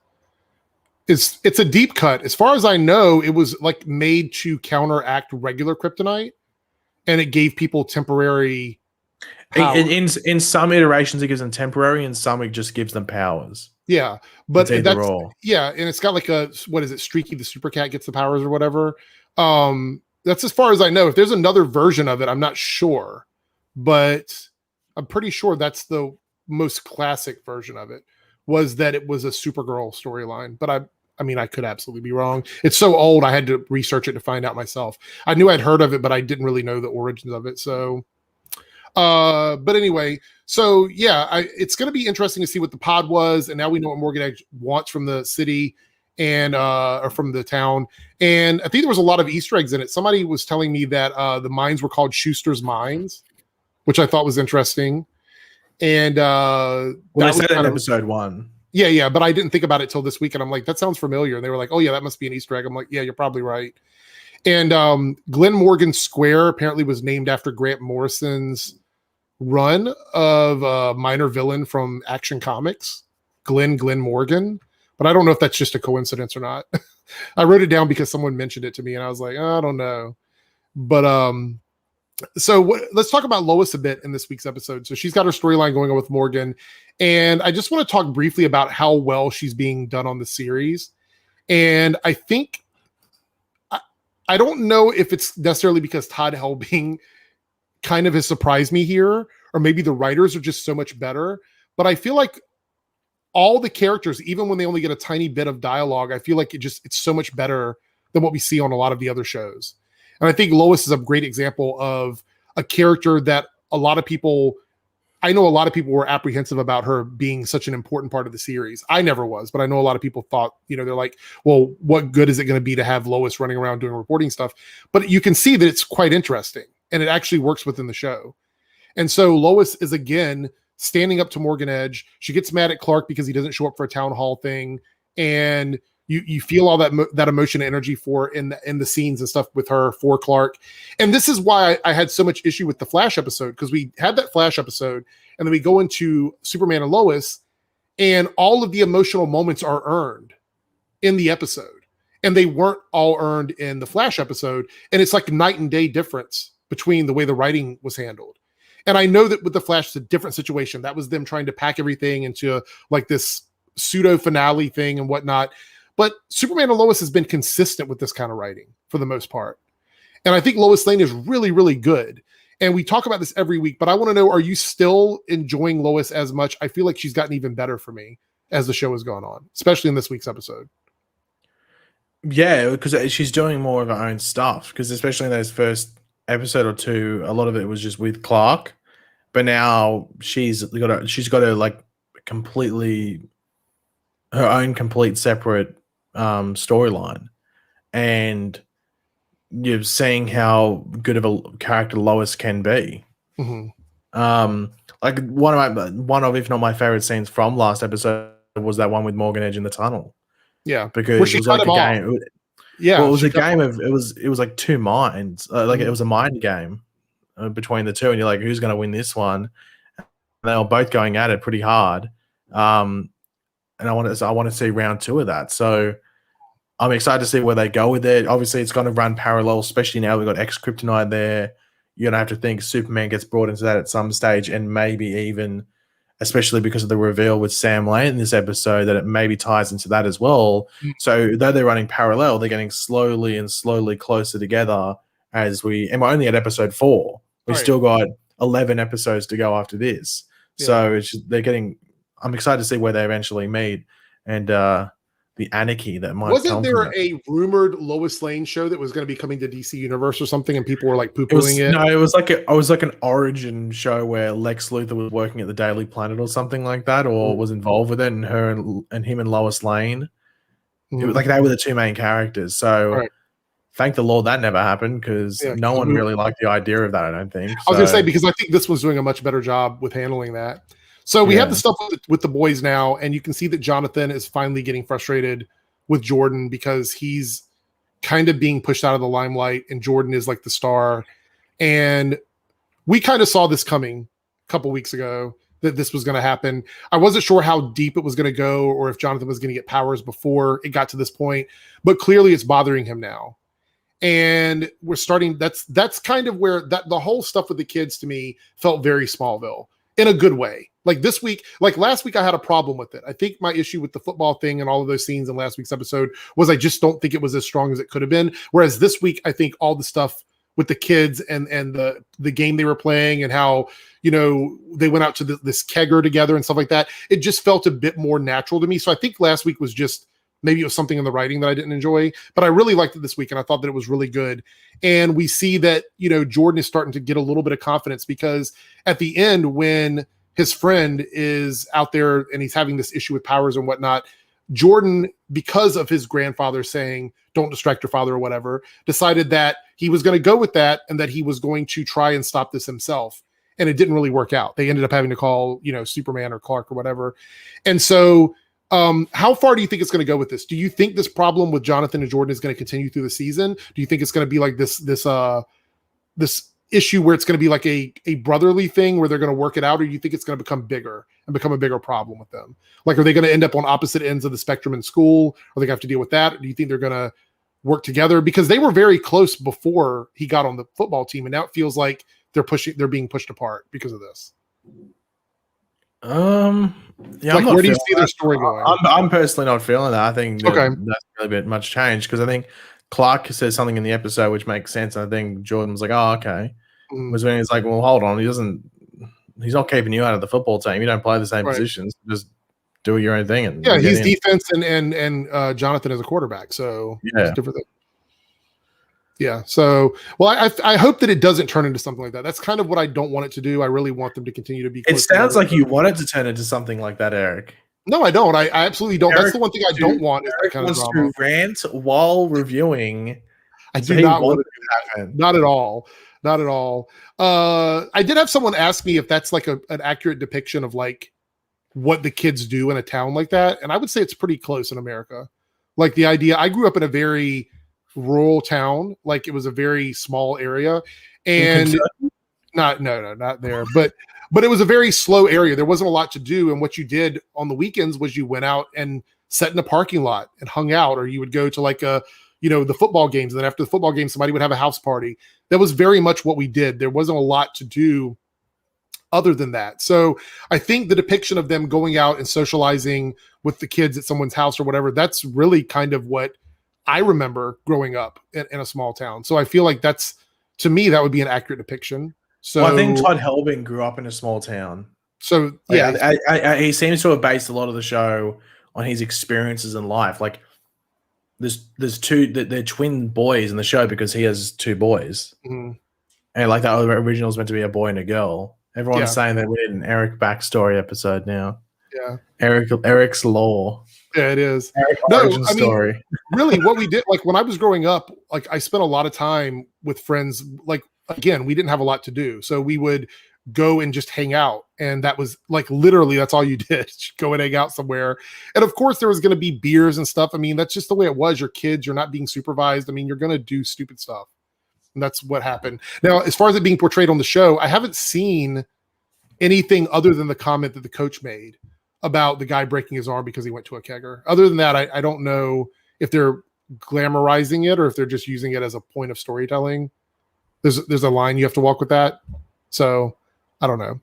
It's a deep cut. As far as I know, it was like made to counteract regular kryptonite, and it gave people temporary power. In some iterations, it gives them temporary, and some it just gives them powers. Yeah, but and it's got like what is it? Streaky the Super Cat gets the powers or whatever. That's as far as I know. If there's another version of it, I'm not sure, but I'm pretty sure that's the most classic version of it. Was that it was a Supergirl storyline, but I mean, I could absolutely be wrong. It's so old, I had to research it to find out myself. I knew I'd heard of it, but I didn't really know the origins of it. So, but anyway, so yeah, it's going to be interesting to see what the pod was, and now we know what Morgan Edge wants from the city and or from the town. And I think there was a lot of Easter eggs in it. Somebody was telling me that the mines were called Schuster's Mines, which I thought was interesting. And well, I said in episode 1. Yeah, but I didn't think about it till this week, and I'm like, that sounds familiar. And they were like, oh yeah, that must be an Easter egg. I'm like, yeah, you're probably right. And Glen Morgan Square apparently was named after Grant Morrison's run of minor villain from Action Comics, Glen Morgan. But I don't know if that's just a coincidence or not. I wrote it down because someone mentioned it to me, and I was like, I don't know. But let's talk about Lois a bit in this week's episode. So she's got her storyline going on with Morgan, and I just want to talk briefly about how well she's being done on the series. And I think I don't know if it's necessarily because Todd Helbing kind of has surprised me here, or maybe the writers are just so much better. But I feel like all the characters, even when they only get a tiny bit of dialogue, I feel like it's so much better than what we see on a lot of the other shows. And I think Lois is a great example of a character that I know a lot of people were apprehensive about her being such an important part of the series. I never was, but I know a lot of people thought, they're like, well, what good is it going to be to have Lois running around doing reporting stuff? But you can see that it's quite interesting, and it actually works within the show. And so Lois is, again, standing up to Morgan Edge. She gets mad at Clark because he doesn't show up for a town hall thing. And you feel all that emotion and energy in the scenes and stuff with her for Clark. And this is why I had so much issue with the Flash episode, because we had that Flash episode, and then we go into Superman and Lois, and all of the emotional moments are earned in the episode, and they weren't all earned in the Flash episode. And it's like night and day difference between the way the writing was handled. And I know that with the Flash, it's a different situation. That was them trying to pack everything into like this pseudo finale thing and whatnot. But Superman and Lois has been consistent with this kind of writing for the most part. And I think Lois Lane is really, really good. And we talk about this every week, but I want to know, are you still enjoying Lois as much? I feel like she's gotten even better for me as the show has gone on, especially in this week's episode. Yeah, because she's doing more of her own stuff. Because especially in those first episode or two, a lot of it was just with Clark, but now she's got a like completely her own complete separate storyline, and you're seeing how good of a character Lois can be. Mm-hmm. Like one of if not my favorite scenes from last episode was that one with Morgan Edge in the tunnel, Yeah, where because it she was cut like him a off. game. Well, Yeah, it was she a cut him game off. of it was like two minds, like it Mhm. was a mind game between the two, and you're like, who's going to win this one? And they were both going at it pretty hard, and I want to see round two of that. So I'm excited to see where they go with it. Obviously, it's going to run parallel, especially now we've got Kryptonite there. You're going to have to think Superman gets brought into that at some stage, and maybe even, especially because of the reveal with Sam Lane in this episode, that it maybe ties into that as well. So though they're running parallel, they're getting slowly and slowly closer together and we're only at episode 4. We've Right. still got 11 episodes to go after this. Yeah. So I'm excited to see where they eventually meet, and the anarchy that might Wasn't come from there that. a rumored Lois Lane show that was going to be coming to DC Universe or something, and people were like poo-pooing it? No, it was like an origin show where Lex Luthor was working at the Daily Planet or something like that, or was involved with it, and him and Lois Lane. It was like they were the two main characters. So Right. thank the Lord that never happened, because no one really liked the idea of that, I don't think. I was going to say, because I think this one's doing a much better job with handling that. So we have the stuff with the boys now, and you can see that Jonathan is finally getting frustrated with Jordan because he's kind of being pushed out of the limelight, and Jordan is like the star. And we kind of saw this coming a couple weeks ago, that this was going to happen. I wasn't sure how deep it was going to go, or if Jonathan was going to get powers before it got to this point, but clearly it's bothering him now. And we're starting, that's kind of where that the whole stuff with the kids to me felt very Smallville in a good way. Like this week, like last week, I had a problem with it. I think my issue with the football thing and all of those scenes in last week's episode was I just don't think it was as strong as it could have been. Whereas this week, I think all the stuff with the kids and the game they were playing, and how, you know, they went out to this kegger together and stuff like that, it just felt a bit more natural to me. So I think last week was just, maybe it was something in the writing that I didn't enjoy, but I really liked it this week, and I thought that it was really good. And we see that, you know, Jordan is starting to get a little bit of confidence, because at the end, when his friend is out there and he's having this issue with powers and whatnot, Jordan, because of his grandfather saying, don't distract your father or whatever, decided that he was going to go with that, and that he was going to try and stop this himself. And it didn't really work out. They ended up having to call, you know, Superman or Clark or whatever. And so how far do you think it's going to go with this? Do you think this problem with Jonathan and Jordan is going to continue through the season? Do you think it's going to be like this issue where it's going to be like a brotherly thing where they're going to work it out, or do you think it's going to become bigger and become a bigger problem with them? Like, are they going to end up on opposite ends of the spectrum in school? Are they going to have to deal with that? Or do you think they're going to work together? Because they were very close before he got on the football team, and now it feels like they're being pushed apart because of this. Yeah, like, where do you see their story going? I'm personally not feeling that. I think that's really bit much change, because I think Clark says something in the episode which makes sense. I think Jordan was like, "Oh, okay." Was when he's like, "Well, hold on, he's not keeping you out of the football team. You don't play the same positions. Just do your own thing." And he's defense, and Jonathan is a quarterback, so it's different thing. Yeah. So, well, I hope that it doesn't turn into something like that. That's kind of what I don't want it to do. I really want them to continue to be. It sounds like you want it to turn into something like that, Eric. No, I don't. I absolutely don't. That's the one thing I don't want. Is that kind of drama. To rant while reviewing. I do not want it to happen. Not at all. Not at all. I did have someone ask me if that's like an accurate depiction of like what the kids do in a town like that, and I would say it's pretty close in America. Like the idea. I grew up in a very rural town, like it was a very small area, and not there, but it was a very slow area. There wasn't a lot to do, and what you did on the weekends was you went out and sat in a parking lot and hung out, or you would go to like the football games, and then after the football game somebody would have a house party. That was very much what we did. There wasn't a lot to do other than that. So I think the depiction of them going out and socializing with the kids at someone's house or whatever, that's really kind of what I remember growing up in a small town. So I feel like that's, to me, that would be an accurate depiction. So I think Todd Helbing grew up in a small town. So he seems to have based a lot of the show on his experiences in life. Like there's two they're twin boys in the show because he has two boys, Mhm. and like the original is meant to be a boy and a girl. Everyone's Yeah. saying that we need an Eric backstory episode now. Yeah. Eric's lore. Yeah, it is. Eric No, origin I mean, story. really, what we did, like when I was growing up, like I spent a lot of time with friends. Like, again, we didn't have a lot to do. So we would go and just hang out. And that was like literally that's all you did. Just go and hang out somewhere. And of course, there was going to be beers and stuff. I mean, that's just the way it was. You're kids, you're not being supervised. I mean, you're going to do stupid stuff. And that's what happened. Now, as far as it being portrayed on the show, I haven't seen anything other than the comment that the coach made about the guy breaking his arm because he went to a kegger. Other than that, I don't know if they're glamorizing it or if they're just using it as a point of storytelling. There's a line you have to walk with that. So I don't know.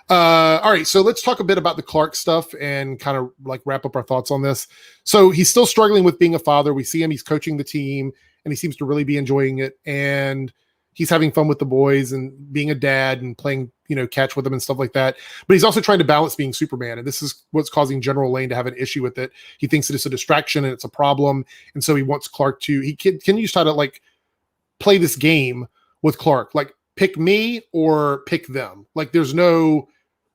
All right, so let's talk a bit about the Clark stuff and kind of like wrap up our thoughts on this. So he's still struggling with being a father. We see him, he's coaching the team and he seems to really be enjoying it. And he's having fun with the boys and being a dad and playing, catch with them and stuff like that. But he's also trying to balance being Superman. And this is what's causing General Lane to have an issue with it. He thinks that it's a distraction and it's a problem. And so he wants Clark he continues to try to like play this game with Clark, like pick me or pick them. Like there's no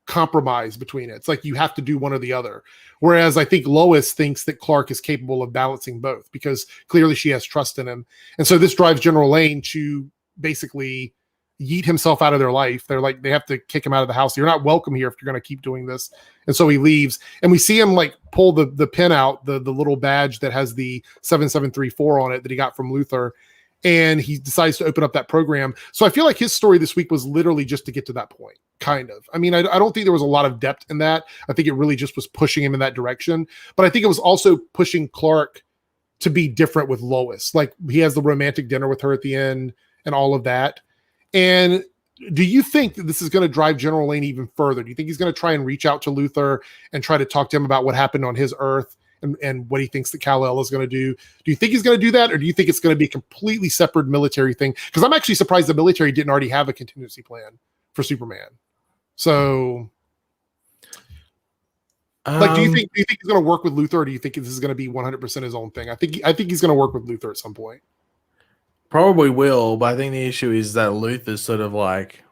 compromise between it. It's like you have to do one or the other. Whereas I think Lois thinks that Clark is capable of balancing both because clearly she has trust in him. And so this drives General Lane to basically yeet himself out of their life. They're like, they have to kick him out of the house. You're not welcome here if you're going to keep doing this. And so he leaves and we see him like pull the pin out, the little badge that has the 7734 on it that he got from Luthor. And he decides to open up that program. So I feel like his story this week was literally just to get to that point, kind of. I mean, I don't think there was a lot of depth in that. I think it really just was pushing him in that direction. But I think it was also pushing Clark to be different with Lois. Like he has the romantic dinner with her at the end and all of that. And do you think that this is going to drive General Lane even further? Do you think he's going to try and reach out to Luthor and try to talk to him about what happened on his Earth and what he thinks that Kal-El is going to do? Do you think he's going to do that? Or do you think it's going to be a completely separate military thing? Because I'm actually surprised the military didn't already have a contingency plan for Superman. So like, do you think he's going to work with Luthor, or do you think this is going to be 100% his own thing? I think he's going to work with Luthor at some point. Probably will, but I think the issue is that Luther's sort of like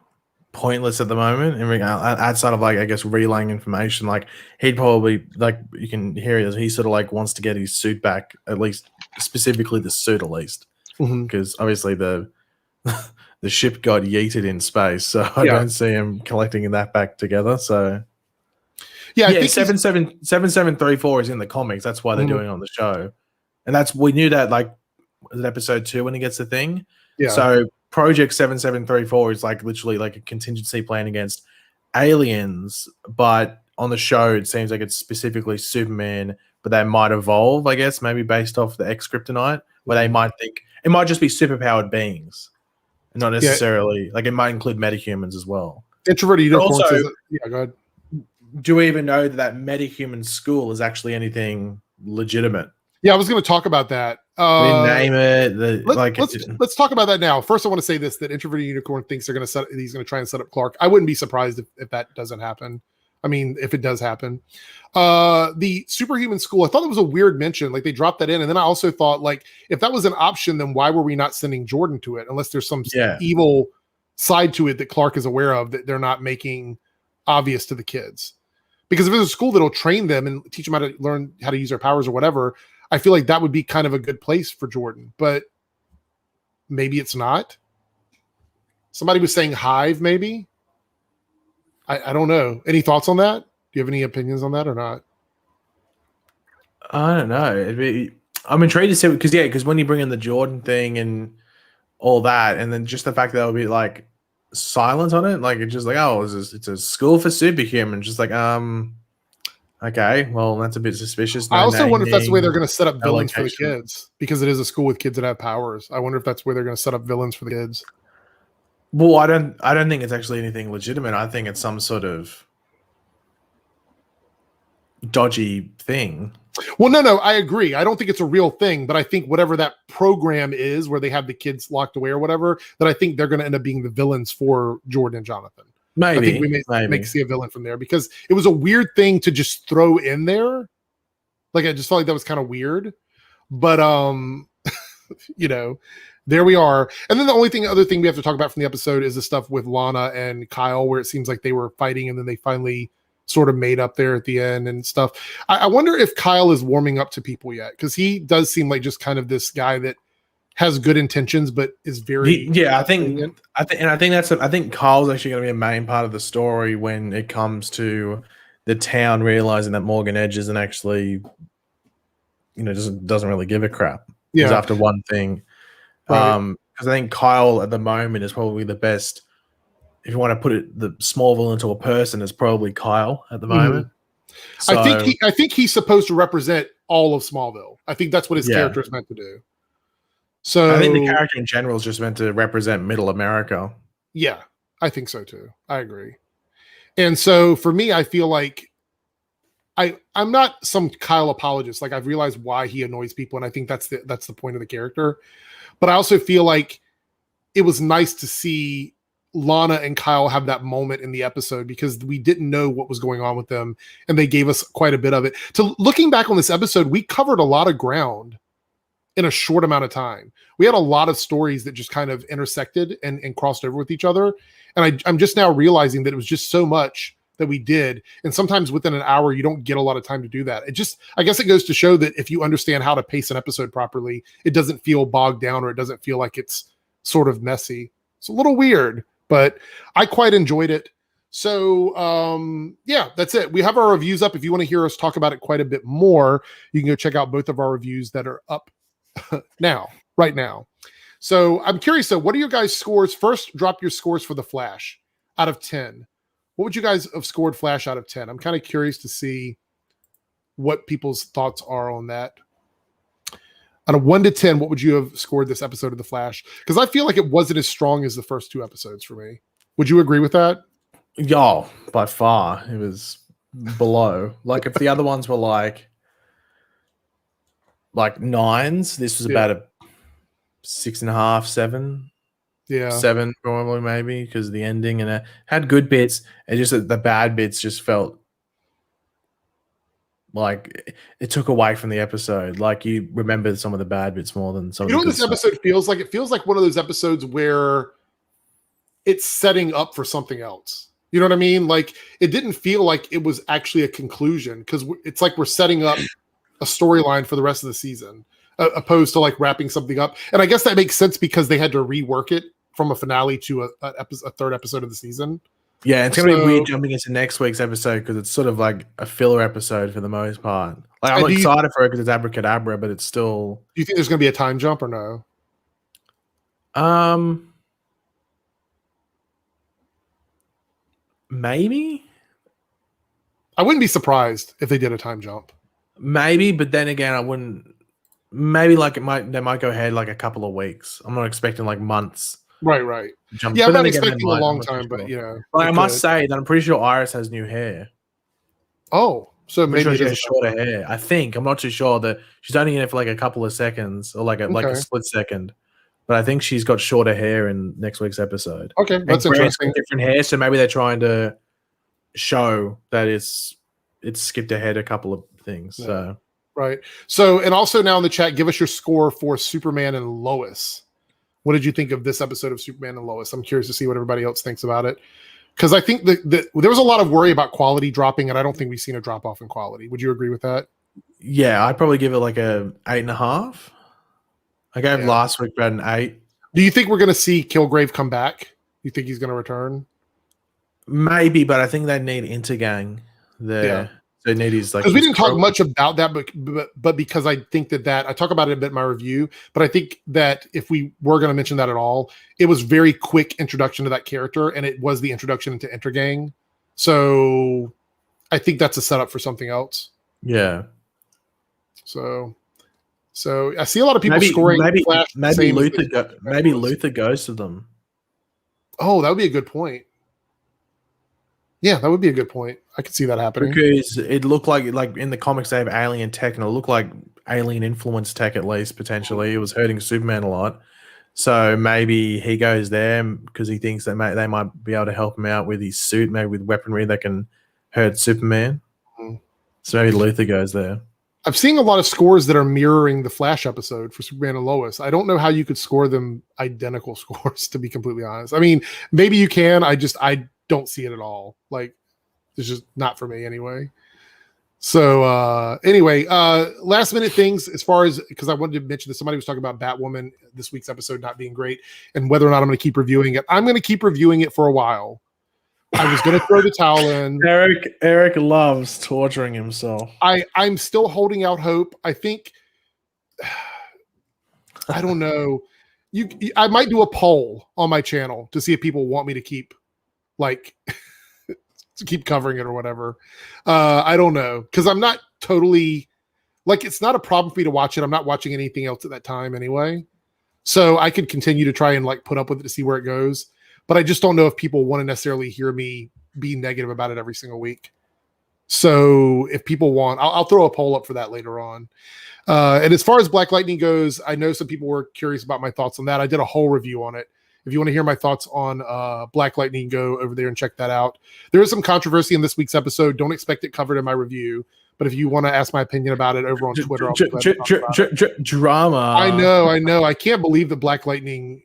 pointless at the moment, and outside of like I guess relaying information. Like he'd probably like you can hear it. He sort of like wants to get his suit back, at least specifically the suit, at least because obviously the ship got yeeted in space, so I don't see him collecting that back together. So yeah, I think 7734 is in the comics. That's why they're doing it on the show, and we knew that like. Was it episode 2 when he gets the thing? Yeah. So Project 7734 is like literally like a contingency plan against aliens, but on the show it seems like it's specifically Superman, but they might evolve, I guess, maybe based off the Kryptonite, where they might think it might just be superpowered beings, not necessarily like it might include metahumans as well. Introverted unicorn also, says yeah, go ahead. Do we even know that metahuman school is actually anything legitimate? Yeah, I was going to talk about that. Name it. Let's talk about that now. First, I want to say this: that Introverted Unicorn thinks he's going to try and set up Clark. I wouldn't be surprised if that doesn't happen. I mean, if it does happen, the superhuman school. I thought it was a weird mention. Like they dropped that in, and then I also thought, like, if that was an option, then why were we not sending Jordan to it? Unless there's some evil side to it that Clark is aware of that they're not making obvious to the kids. Because if there's a school that'll train them and teach them how to learn how to use their powers or whatever. I feel like that would be kind of a good place for Jordan, but maybe it's not. Somebody was saying Hive, maybe. I don't know. Any thoughts on that? Do you have any opinions on that or not? I don't know. I'm intrigued to see because when you bring in the Jordan thing and all that, and then just the fact that it'll be like silent on it, like it's just like it's a school for superhumans, just like okay, well, that's a bit suspicious. I also wonder if that's the way they're going to set up villains for the kids, because it is a school with kids that have powers. I wonder if that's where they're going to set up villains for the kids. Well, I don't think it's actually anything legitimate. I think it's some sort of dodgy thing. Well, no, I agree. I don't think it's a real thing, but I think whatever that program is where they have the kids locked away or whatever, that I think they're going to end up being the villains for Jordan and Jonathan. Maybe. I think we may see a villain from there, because it was a weird thing to just throw in there. Like, I just felt like that was kind of weird. But you know, there we are. And then the other thing we have to talk about from the episode is the stuff with Lana and Kyle, where it seems like they were fighting and then they finally sort of made up there at the end and stuff. I wonder if Kyle is warming up to people yet, because he does seem like just kind of this guy that has good intentions but is very I think Kyle's actually going to be a main part of the story when it comes to the town realizing that Morgan Edge isn't actually, doesn't really give a crap. Yeah. After one thing. Right. Because I think Kyle at the moment is probably the best. If you want to put it, the Smallville into a person is probably Kyle at the moment. So, I think he's supposed to represent all of Smallville. I think that's what his character is meant to do. So I think the character in general is just meant to represent Middle America. Yeah, I think so too. I agree. And so for me, I feel like I'm not some Kyle apologist. Like, I've realized why he annoys people, and I think that's the point of the character. But I also feel like it was nice to see Lana and Kyle have that moment in the episode, because we didn't know what was going on with them, and they gave us quite a bit of it. So looking back on this episode, we covered a lot of ground in a short amount of time. We had a lot of stories that just kind of intersected and crossed over with each other. And I'm just now realizing that it was just so much that we did. And sometimes within an hour, you don't get a lot of time to do that. I guess it goes to show that if you understand how to pace an episode properly, it doesn't feel bogged down, or it doesn't feel like it's sort of messy. It's a little weird, but I quite enjoyed it. So yeah, that's it. We have our reviews up. If you want to hear us talk about it quite a bit more, you can go check out both of our reviews that are up right now. So I'm curious though, what are your guys' scores? First, drop your scores for The Flash out of 10. What would you guys have scored Flash out of 10? I'm kind of curious to see what people's thoughts are on that. Out of 1 to 10, what would you have scored this episode of The Flash? Because I feel like it wasn't as strong as the first 2 episodes for me. Would you agree with that? Yeah, by far. It was below. Like, if the other ones were like 9s, this was about a 6.5, 7. Yeah, 7 probably, maybe, because of the ending, and it had good bits. And just the bad bits just felt like it took away from the episode. Like, you remember some of the bad bits more than some. You know what this episode feels like? It feels like one of those episodes where it's setting up for something else. You know what I mean? Like, it didn't feel like it was actually a conclusion, because it's like we're setting up a storyline for the rest of the season, opposed to like wrapping something up. And I guess that makes sense because they had to rework it from a finale to a third episode of the season. Yeah, it's going to be weird jumping into next week's episode, because it's sort of like a filler episode for the most part. Like, I'm excited for it because it's abracadabra, but it's still... Do you think there's going to be a time jump or no? Maybe. I wouldn't be surprised if they did a time jump. Maybe, but then again, I wouldn't... Maybe they might go ahead like a couple of weeks. I'm not expecting like months. Right. Jump. Yeah, I'm not expecting a long time, but Like, I must say that I'm pretty sure Iris has new hair. Oh, so maybe she has shorter hair. I think. I'm not too sure that she's only in it for like a couple of seconds, or like a split second. But I think she's got shorter hair in next week's episode. Okay, that's interesting. Different hair, so maybe they're trying to show that it's skipped ahead a couple of things. Yeah. So right. So, and also now in the chat, give us your score for Superman and Lois. What did you think of this episode of Superman and Lois? I'm curious to see what everybody else thinks about it, because I think that there was a lot of worry about quality dropping, and I don't think we've seen a drop off in quality. Would you agree with that? Yeah, I'd probably give it like a 8.5. I gave last week about an 8. Do you think we're going to see Kilgrave come back? You think he's going to return? Maybe, but I think they need Intergang there. Yeah. They need his like. Because we didn't talk much about that, but because I think that I talk about it a bit in my review, but I think that if we were going to mention that at all, it was very quick introduction to that character, and it was the introduction into Intergang. So I think that's a setup for something else. Yeah. So I see a lot of people scoring. Maybe Luther goes to them. Oh, that would be a good point. Yeah, that would be a good point. I could see that happening. Because it looked like in the comics they have alien tech, and it looked like alien influence tech, at least potentially. It was hurting Superman a lot. So maybe he goes there because he thinks that they might be able to help him out with his suit, maybe with weaponry that can hurt Superman. Mm-hmm. So maybe Luther goes there. I'm seeing a lot of scores that are mirroring the Flash episode for Superman and Lois. I don't know how you could score them identical scores, to be completely honest. I mean, maybe you can. I don't see it at all. Like, it's just not for me anyway. So anyway, last minute things as far as, because I wanted to mention that somebody was talking about Batwoman this week's episode not being great and whether or not I'm going to keep reviewing it. I'm going to keep reviewing it for a while. I was going to throw the towel in. Eric loves torturing himself. I'm still holding out hope. I think, I don't know. I might do a poll on my channel to see if people want me to keep to keep covering it or whatever. I don't know. Cause I'm not totally it's not a problem for me to watch it. I'm not watching anything else at that time anyway. So I could continue to try and put up with it to see where it goes. But I just don't know if people want to necessarily hear me be negative about it every single week. So if people want, I'll throw a poll up for that later on. And as far as Black Lightning goes, I know some people were curious about my thoughts on that. I did a whole review on it. If you want to hear my thoughts on Black Lightning, go over there and check that out. There is some controversy in this week's episode. Don't expect it covered in my review. But if you want to ask my opinion about it over on Twitter, I'll be glad to talk about it. Drama. I know. I can't believe that Black Lightning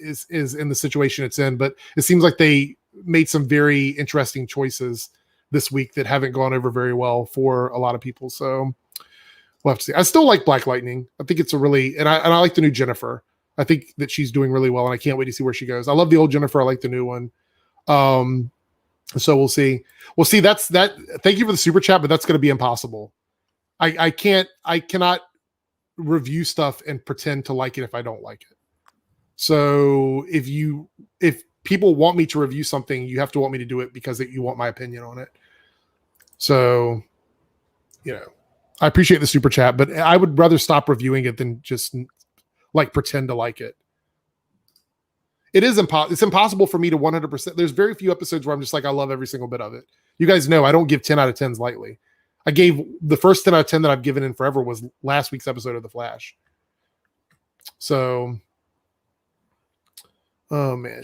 is in the situation it's in, but it seems like they made some very interesting choices this week that haven't gone over very well for a lot of people. So we'll have to see. I still like Black Lightning. I think it's and I like the new Jennifer. I think that she's doing really well, and I can't wait to see where she goes. I love the old Jennifer. I like the new one. So we'll see. We'll see. That's that. Thank you for the super chat, but that's going to be impossible. I cannot review stuff and pretend to like it if I don't like it. So if people want me to review something, you have to want me to do it because you want my opinion on it. So, I appreciate the super chat, but I would rather stop reviewing it than just pretend to like it. It is it's impossible for me to 100%. There's very few episodes where I'm just I love every single bit of it. You guys know I don't give 10 out of 10s lightly. I gave the first 10 out of 10 that I've given in forever was last week's episode of The Flash. So, oh man.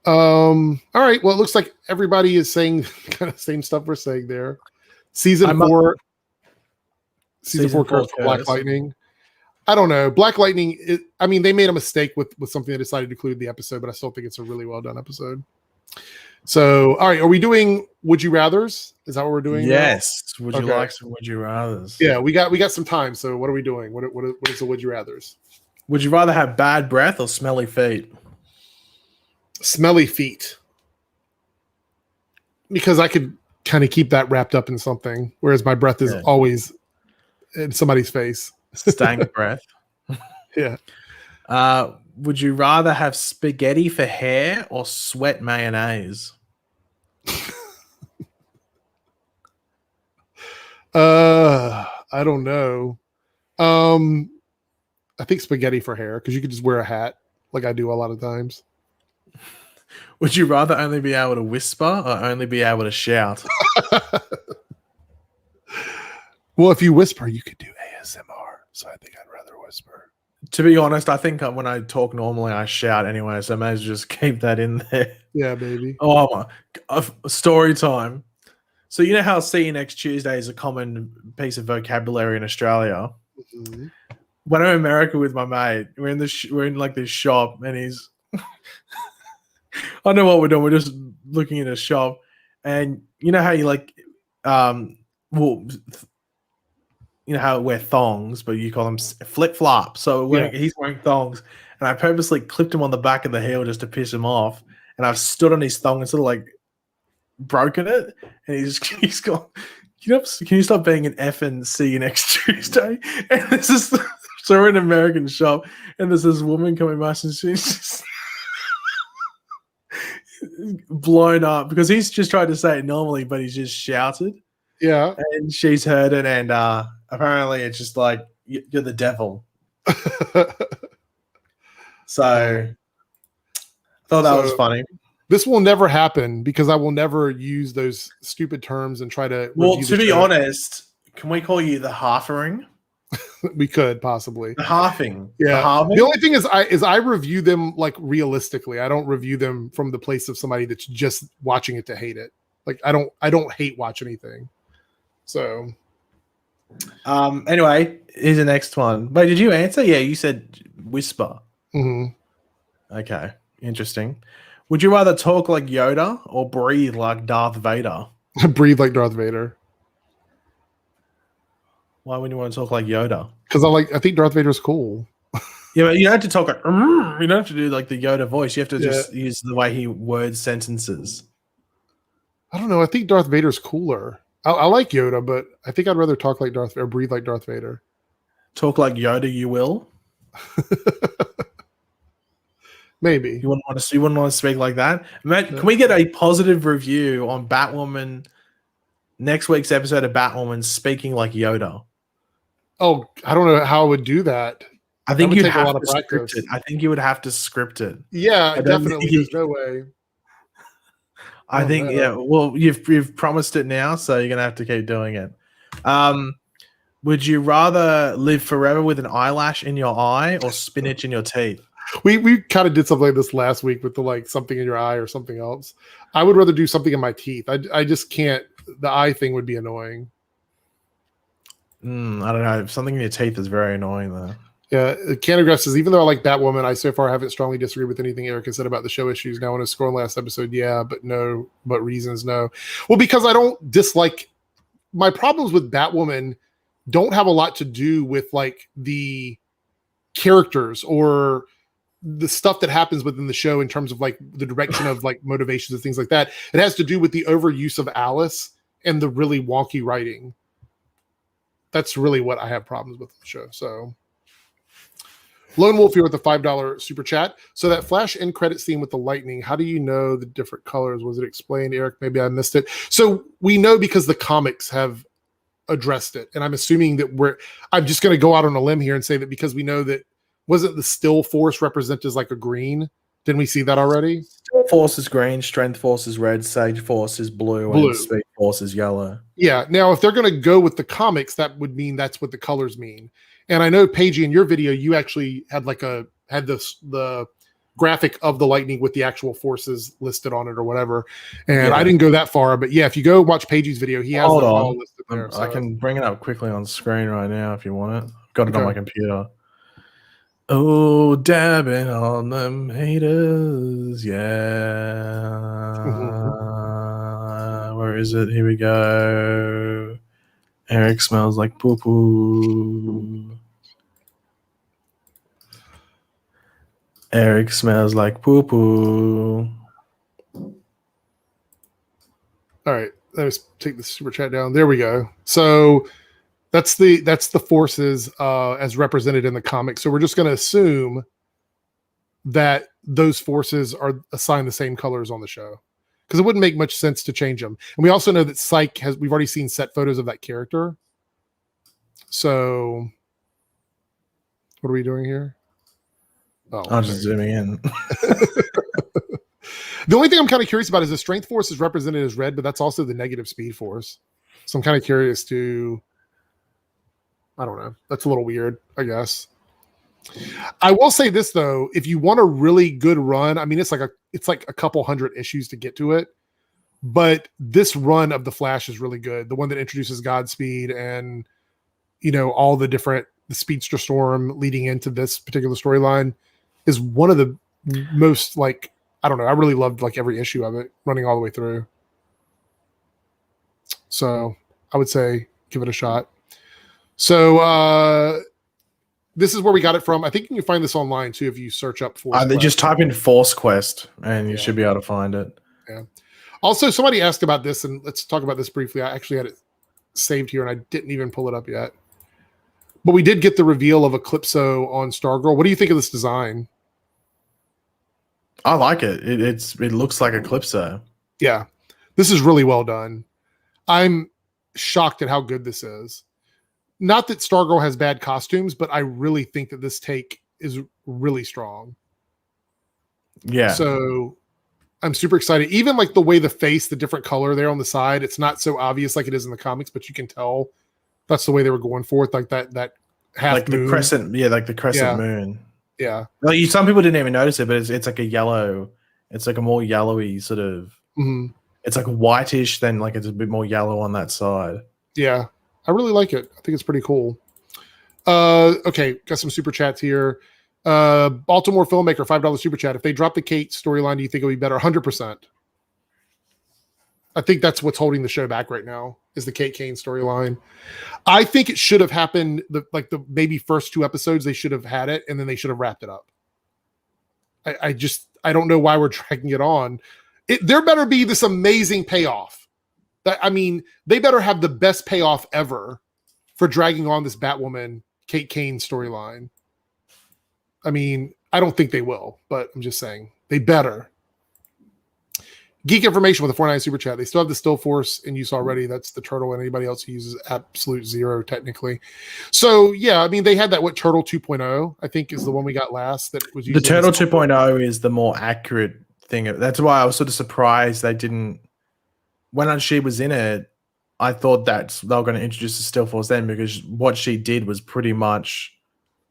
All right. Well, it looks like everybody is saying kind of the same stuff we're saying there. Season 4 curse for Black Lightning. I don't know. Black Lightning, they made a mistake with something they decided to include in the episode, but I still think it's a really well done episode. So, all right. Are we doing Would You Rathers? Is that what we're doing? Yes. Now? Would you like some Would You Rathers? Yeah, we got some time. So what are we doing? What is the Would You Rathers? Would you rather have bad breath or smelly feet? Smelly feet. Because I could kind of keep that wrapped up in something, whereas my breath is always in somebody's face. Stank breath. Yeah. Would you rather have spaghetti for hair or sweat mayonnaise? I don't know. I think spaghetti for hair because you could just wear a hat like I do a lot of times. Would you rather only be able to whisper or only be able to shout? Well, if you whisper, you could do ASMR. So I think I'd rather whisper. To be honest, I think when I talk normally, I shout anyway. So I may as well just keep that in there. Yeah, baby. Oh, my. Story time. So you know how see you next Tuesday is a common piece of vocabulary in Australia? Mm-hmm. When I'm in America with my mate, we're in this shop, and he's I don't know what we're doing. We're just looking in a shop, and you know how you you know how we wear thongs, but you call them flip flops. So he's wearing thongs, and I purposely clipped him on the back of the heel just to piss him off, and I've stood on his thong and sort of broken it, and he's gone. Can you stop being an F and see you next Tuesday? And this is so we're in an American shop, and there's this woman coming by, and she's just blown up because he's just tried to say it normally, but he's just shouted. Yeah, and she's heard it, and apparently it's just you're the devil. So I thought that was funny. This will never happen because I will never use those stupid terms and try to. Well, to be honest, can we call you the halfering? We could possibly the halving. Yeah. The only thing is I review them realistically. I don't review them from the place of somebody that's just watching it to hate it. I don't hate watch anything. So, anyway, here's the next one. Wait, did you answer? Yeah, you said whisper. mhm. Okay, interesting. Would you rather talk like Yoda or breathe like Darth Vader? Breathe like Darth Vader. Why would you want to talk like Yoda? Because I think Darth Vader's cool. Yeah, but you don't have to talk like you don't have to do like the Yoda voice. You have to Yeah. just use the way he words sentences. I don't know. I think Darth Vader's cooler. I like Yoda, but I think I'd rather talk like Darth or breathe like Darth Vader. Talk like Yoda, you will. Maybe. You wouldn't want to speak like that. Matt, can we get a positive review on Batwoman? Next week's episode of Batwoman speaking like Yoda. Oh, I don't know how I would do that. I think you'd have to practice. script it. I think you would have to script it. Yeah, definitely. There's no way. I think, yeah. Well, you've promised it now, so you're gonna have to keep doing it. Would you rather live forever with an eyelash in your eye or spinach in your teeth? We kind of did something like this last week with the like something in your eye or something else. I would rather do something in my teeth. I just can't. The eye thing would be annoying. I don't know. Something in your teeth is very annoying, though. Yeah, Canograph says, even though I like Batwoman, I so far haven't strongly disagreed with anything Erica said about the show issues. Now, in his score in last episode, yeah, but no, but reasons no. Well, because I don't dislike my problems with Batwoman don't have a lot to do with like the characters or the stuff that happens within the show in terms of like the direction of like motivations and things like that. It has to do with the overuse of Alice and the really wonky writing. That's really what I have problems with the show. So Lone Wolf here with the $5 super chat. So that Flash end credit scene with the lightning, how do you know the different colors? Was it explained, Eric? Maybe I missed it. So we know because the comics have addressed it. And I'm assuming that I'm just going to go out on a limb here and say that because we know that wasn't the still force represented as like a green? Didn't we see that already? Still force is green, strength force is red, sage force is blue. And speed force is yellow. Yeah. Now, if they're going to go with the comics, that would mean that's what the colors mean. And I know, Paigey, in your video, you actually had the graphic of the lightning with the actual forces listed on it or whatever. And I didn't go that far, but yeah, if you go watch Paigey's video, he has them all listed there. I can bring it up quickly on screen right now if you want it. Got it on my computer. Oh, dabbing on them haters, yeah. Where is it? Here we go. Eric smells like poo-poo. Eric smells like poo-poo. All right, let's take the super chat down. There we go. So that's the forces as represented in the comics. So we're just going to assume that those forces are assigned the same colors on the show because it wouldn't make much sense to change them. And we also know that Psyche we've already seen set photos of that character. So what are we doing here? Oh, I'm just zooming in. The only thing I'm kind of curious about is the strength force is represented as red, but that's also the negative speed force. So I'm kind of curious I don't know. That's a little weird, I guess. I will say this though, if you want a really good run, I mean, it's like a couple hundred issues to get to it, but this run of the Flash is really good. The one that introduces Godspeed and all the Speedster Storm leading into this particular storyline is one of the most like, I don't know. I really loved like every issue of it running all the way through. So I would say give it a shot. So this is where we got it from. I think you can find this online too if you search up Force Quest. Just type in Force Quest and you should be able to find it. Yeah. Also, somebody asked about this, and let's talk about this briefly. I actually had it saved here, and I didn't even pull it up yet. But we did get the reveal of Eclipso on Stargirl. What do you think of this design? I like it. It looks like Eclipso. Yeah. This is really well done. I'm shocked at how good this is. Not that Stargirl has bad costumes, but I really think that this take is really strong. Yeah. So I'm super excited. Even like the way the face, the different color there on the side, it's not so obvious like it is in the comics, but you can tell that's the way they were going for it. Like that half like moon. The crescent. Yeah, like the crescent moon. Yeah. Like some people didn't even notice it, but it's like a yellow. It's like a more yellowy sort of. Mm-hmm. It's like whitish, then like it's a bit more yellow on that side. Yeah, I really like it. I think it's pretty cool. Okay, got some super chats here. Baltimore filmmaker, $5 super chat. If they drop the Kate storyline, do you think it'll be better? 100%. I think that's what's holding the show back right now is the Kate Kane storyline. I think it should have happened the maybe first 2 episodes. They should have had it, and then they should have wrapped it up. I don't know why we're dragging it on. There better be this amazing payoff. They better have the best payoff ever for dragging on this Batwoman Kate Kane storyline. I don't think they will, but I'm just saying they better. Geek Information with a 49 super chat. They still have the Still Force in use already. That's the turtle, and anybody else who uses absolute zero technically. So yeah, they had that Turtle 2.0, I think is the one we got last. That was the Turtle 2.0 is the more accurate thing. That's why I was sort of surprised they didn't. When she was in it, I thought that they were going to introduce the Still Force then, because what she did was pretty much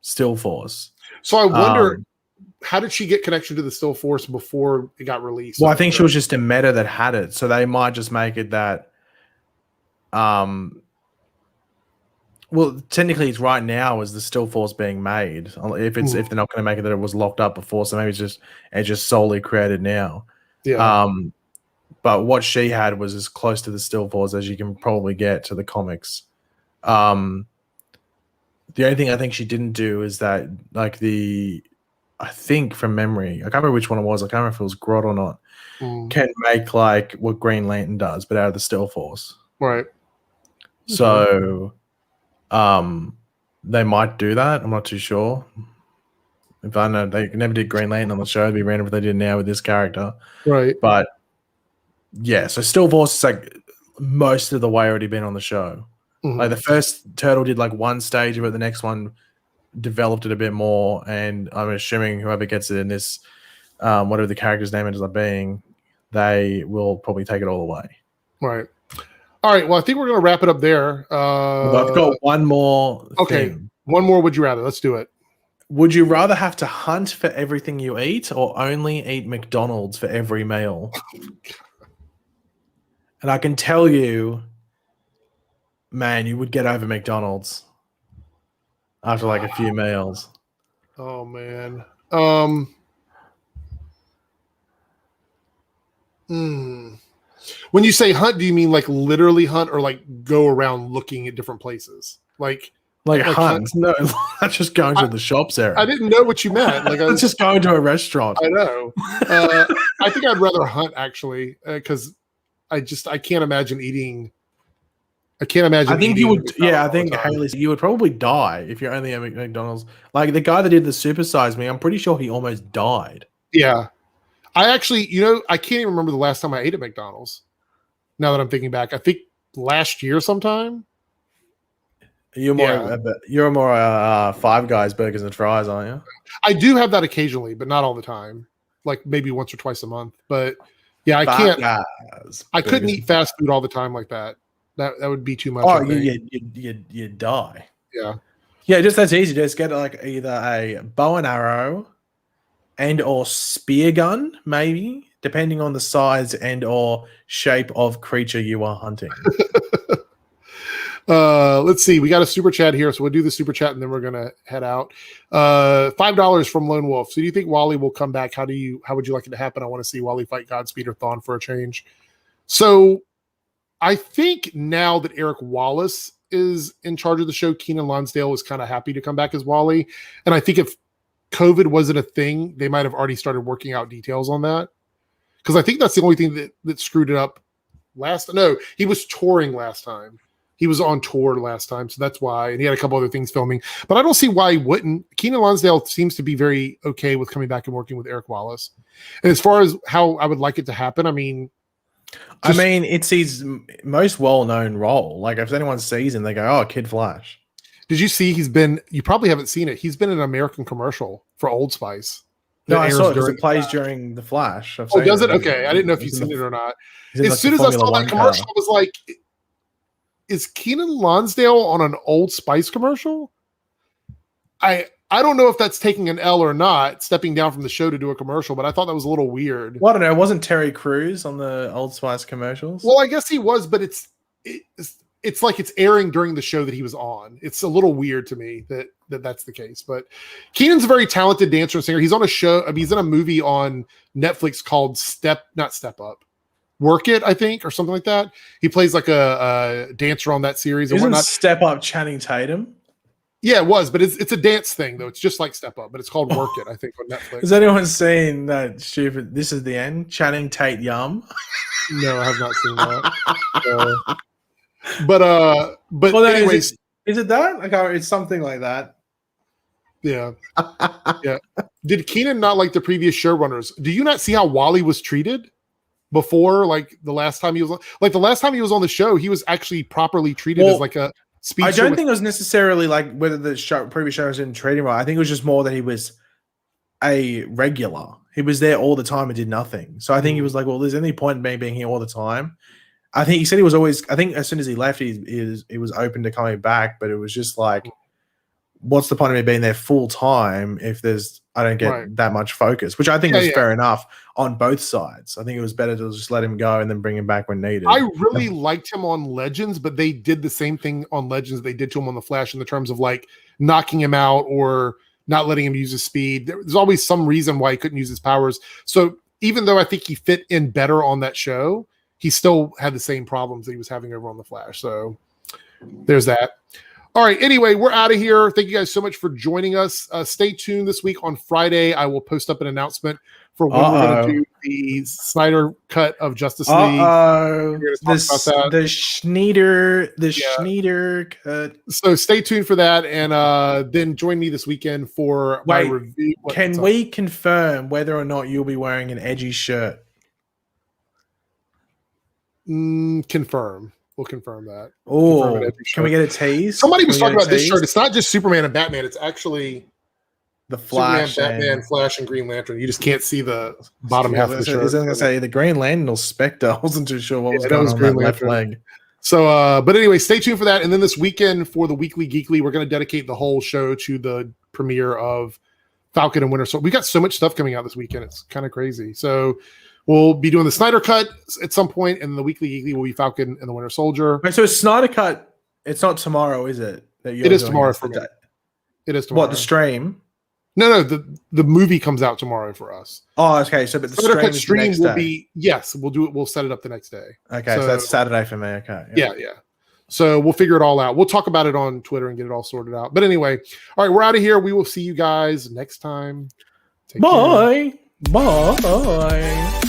Still Force. So I wonder, how did she get connection to the Still Force before it got released? Well, I think she was just a meta that had it, so they might just make it that. Well, technically, it's right now is the Still Force being made. If they're not going to make it that it was locked up before, so maybe it's just solely created now. Yeah. But what she had was as close to the Still Force as you can probably get to the comics. The only thing I think she didn't do is that, I think from memory, I can't remember which one it was. I can't remember if it was Grodd or not. Can make what Green Lantern does, but out of the Still Force. Right. So, they might do that. I'm not too sure. If I know they never did Green Lantern on the show, it'd be random if they did now with this character. Right. But yeah, so Still Force is most of the way already been on the show. The first Turtle did one stage of it, the next one developed it a bit more, and I'm assuming whoever gets it in this, whatever the character's name ends up being, they will probably take it all away. Right. All right. Well, I think we're going to wrap it up there. I've got one more. Okay. Thing. One more. Would you rather? Let's do it. Would you rather have to hunt for everything you eat, or only eat McDonald's for every meal? And I can tell you, man, you would get over McDonald's after a few meals. Oh man. When you say hunt, do you mean literally hunt, or go around looking at different places? Like hunt? No, not just going to the shops area. I didn't know what you meant. It's just going to a restaurant. I know. I think I'd rather hunt actually, because I can't imagine eating. I can't imagine. I think you would. Yeah, I think Haley, you would probably die if you're only at McDonald's. The guy that did the Super Size Me, I'm pretty sure he almost died. Yeah, I actually, I can't even remember the last time I ate at McDonald's. Now that I'm thinking back, I think last year sometime. You're more Five Guys burgers and fries, aren't you? I do have that occasionally, but not all the time. Maybe once or twice a month. But yeah, I can't. I couldn't eat fast food all the time like that. That would be too much. Oh, you die. Yeah. Yeah, that's easy. Just get either a bow and arrow and or spear gun, maybe, depending on the size and or shape of creature you are hunting. Let's see. We got a super chat here, so we'll do the super chat and then we're gonna head out. $5 from Lone Wolf. So do you think Wally will come back? How would you like it to happen? I want to see Wally fight Godspeed or Thawne for a change. So I think now that Eric Wallace is in charge of the show, Keenan Lonsdale is kind of happy to come back as Wally. And I think if COVID wasn't a thing, they might have already started working out details on that. Because I think that's the only thing that screwed it up No, he was touring last time. He was on tour last time, so that's why. And he had a couple other things filming. But I don't see why he wouldn't. Keenan Lonsdale seems to be very okay with coming back and working with Eric Wallace. And as far as how I would like it to happen, it's his most well-known role. If anyone sees him, they go, "Oh, Kid Flash." Did you see you probably haven't seen it. He's been in an American commercial for Old Spice. No, I saw it because it plays during The Flash. Does it? Okay. I didn't know if you've seen it or not. As soon as I saw that commercial, I was like, is Keenan Lonsdale on an Old Spice commercial? I don't know if that's taking an L or not, stepping down from the show to do a commercial, but I thought that was a little weird. Well, I don't know. Wasn't Terry Crews on the Old Spice commercials? Well, I guess he was, but it's like it's airing during the show that he was on. It's a little weird to me that's the case. But Keenan's a very talented dancer and singer. He's on a show. I mean, he's in a movie on Netflix called not Step Up, Work It, I think, or something like that. He plays like a dancer on that series. And Isn't Step Up Channing Tatum? Yeah, it was, but it's a dance thing though. It's just like Step Up, but it's called Work It, I think, on Netflix. Has anyone seen that stupid This Is the End? Channing Tate Yum? No, I have not seen that. But well, anyways, is it that? Like, it's something like that. Yeah. Yeah. Did Keenan not like the previous showrunners? Do you not see how Wally was treated before? Like the last time he was on the show, he was actually properly treated as like a speedster. I don't think it was necessarily like whether the previous shows didn't treat him right. I think it was just more that he was a regular. He was there all the time and did nothing. So I think he was like, well, there's any point in me being here all the time? I think he said he was always, I think as soon as he left, he was open to coming back, but it was just like, what's the point of me being there full time if I don't get that much focus, which I think was fair enough on both sides. I think it was better to just let him go and then bring him back when needed. I really liked him on Legends, but they did the same thing on Legends they did to him on The Flash in the terms of like knocking him out or not letting him use his speed. There's always some reason why he couldn't use his powers. So even though I think he fit in better on that show, he still had the same problems that he was having over on The Flash. So there's that. All right. Anyway, we're out of here. Thank you guys so much for joining us. Stay tuned this week on Friday. I will post up an announnment for when we're going to do the Snyder cut of Justice League. The Schneider cut. So stay tuned for that, and then join me this weekend for my review. Can we confirm whether or not you'll be wearing an edgy shirt? Confirm. We'll confirm that. Oh, can we get a tease? Somebody was talking about this shirt. It's not just Superman and Batman. It's actually the Flash, Superman, Batman, Flash, and Green Lantern. You just can't see the bottom half of the shirt. I was going to say the Green Lantern or Spectre. I wasn't too sure what was going on that left leg. So, but anyway, stay tuned for that. And then this weekend for the Weekly Geekly, we're going to dedicate the whole show to the premiere of Falcon and Winter Soldier. We got so much stuff coming out this weekend. It's kind of crazy. So we'll be doing the Snyder Cut at some point, and the Weekly Geekly will be Falcon and the Winter Soldier. Right, so Snyder Cut, it's not tomorrow, is it? It is tomorrow for me. It is tomorrow. What, the stream? No, the movie comes out tomorrow for us. Oh, okay. So, but the Snyder Cut stream will be, yes, we'll do it. We'll set it up the next day. Okay, so that's Saturday for me. Okay. Yeah. So we'll figure it all out. We'll talk about it on Twitter and get it all sorted out. But anyway, all right, we're out of here. We will see you guys next time. Bye. Bye.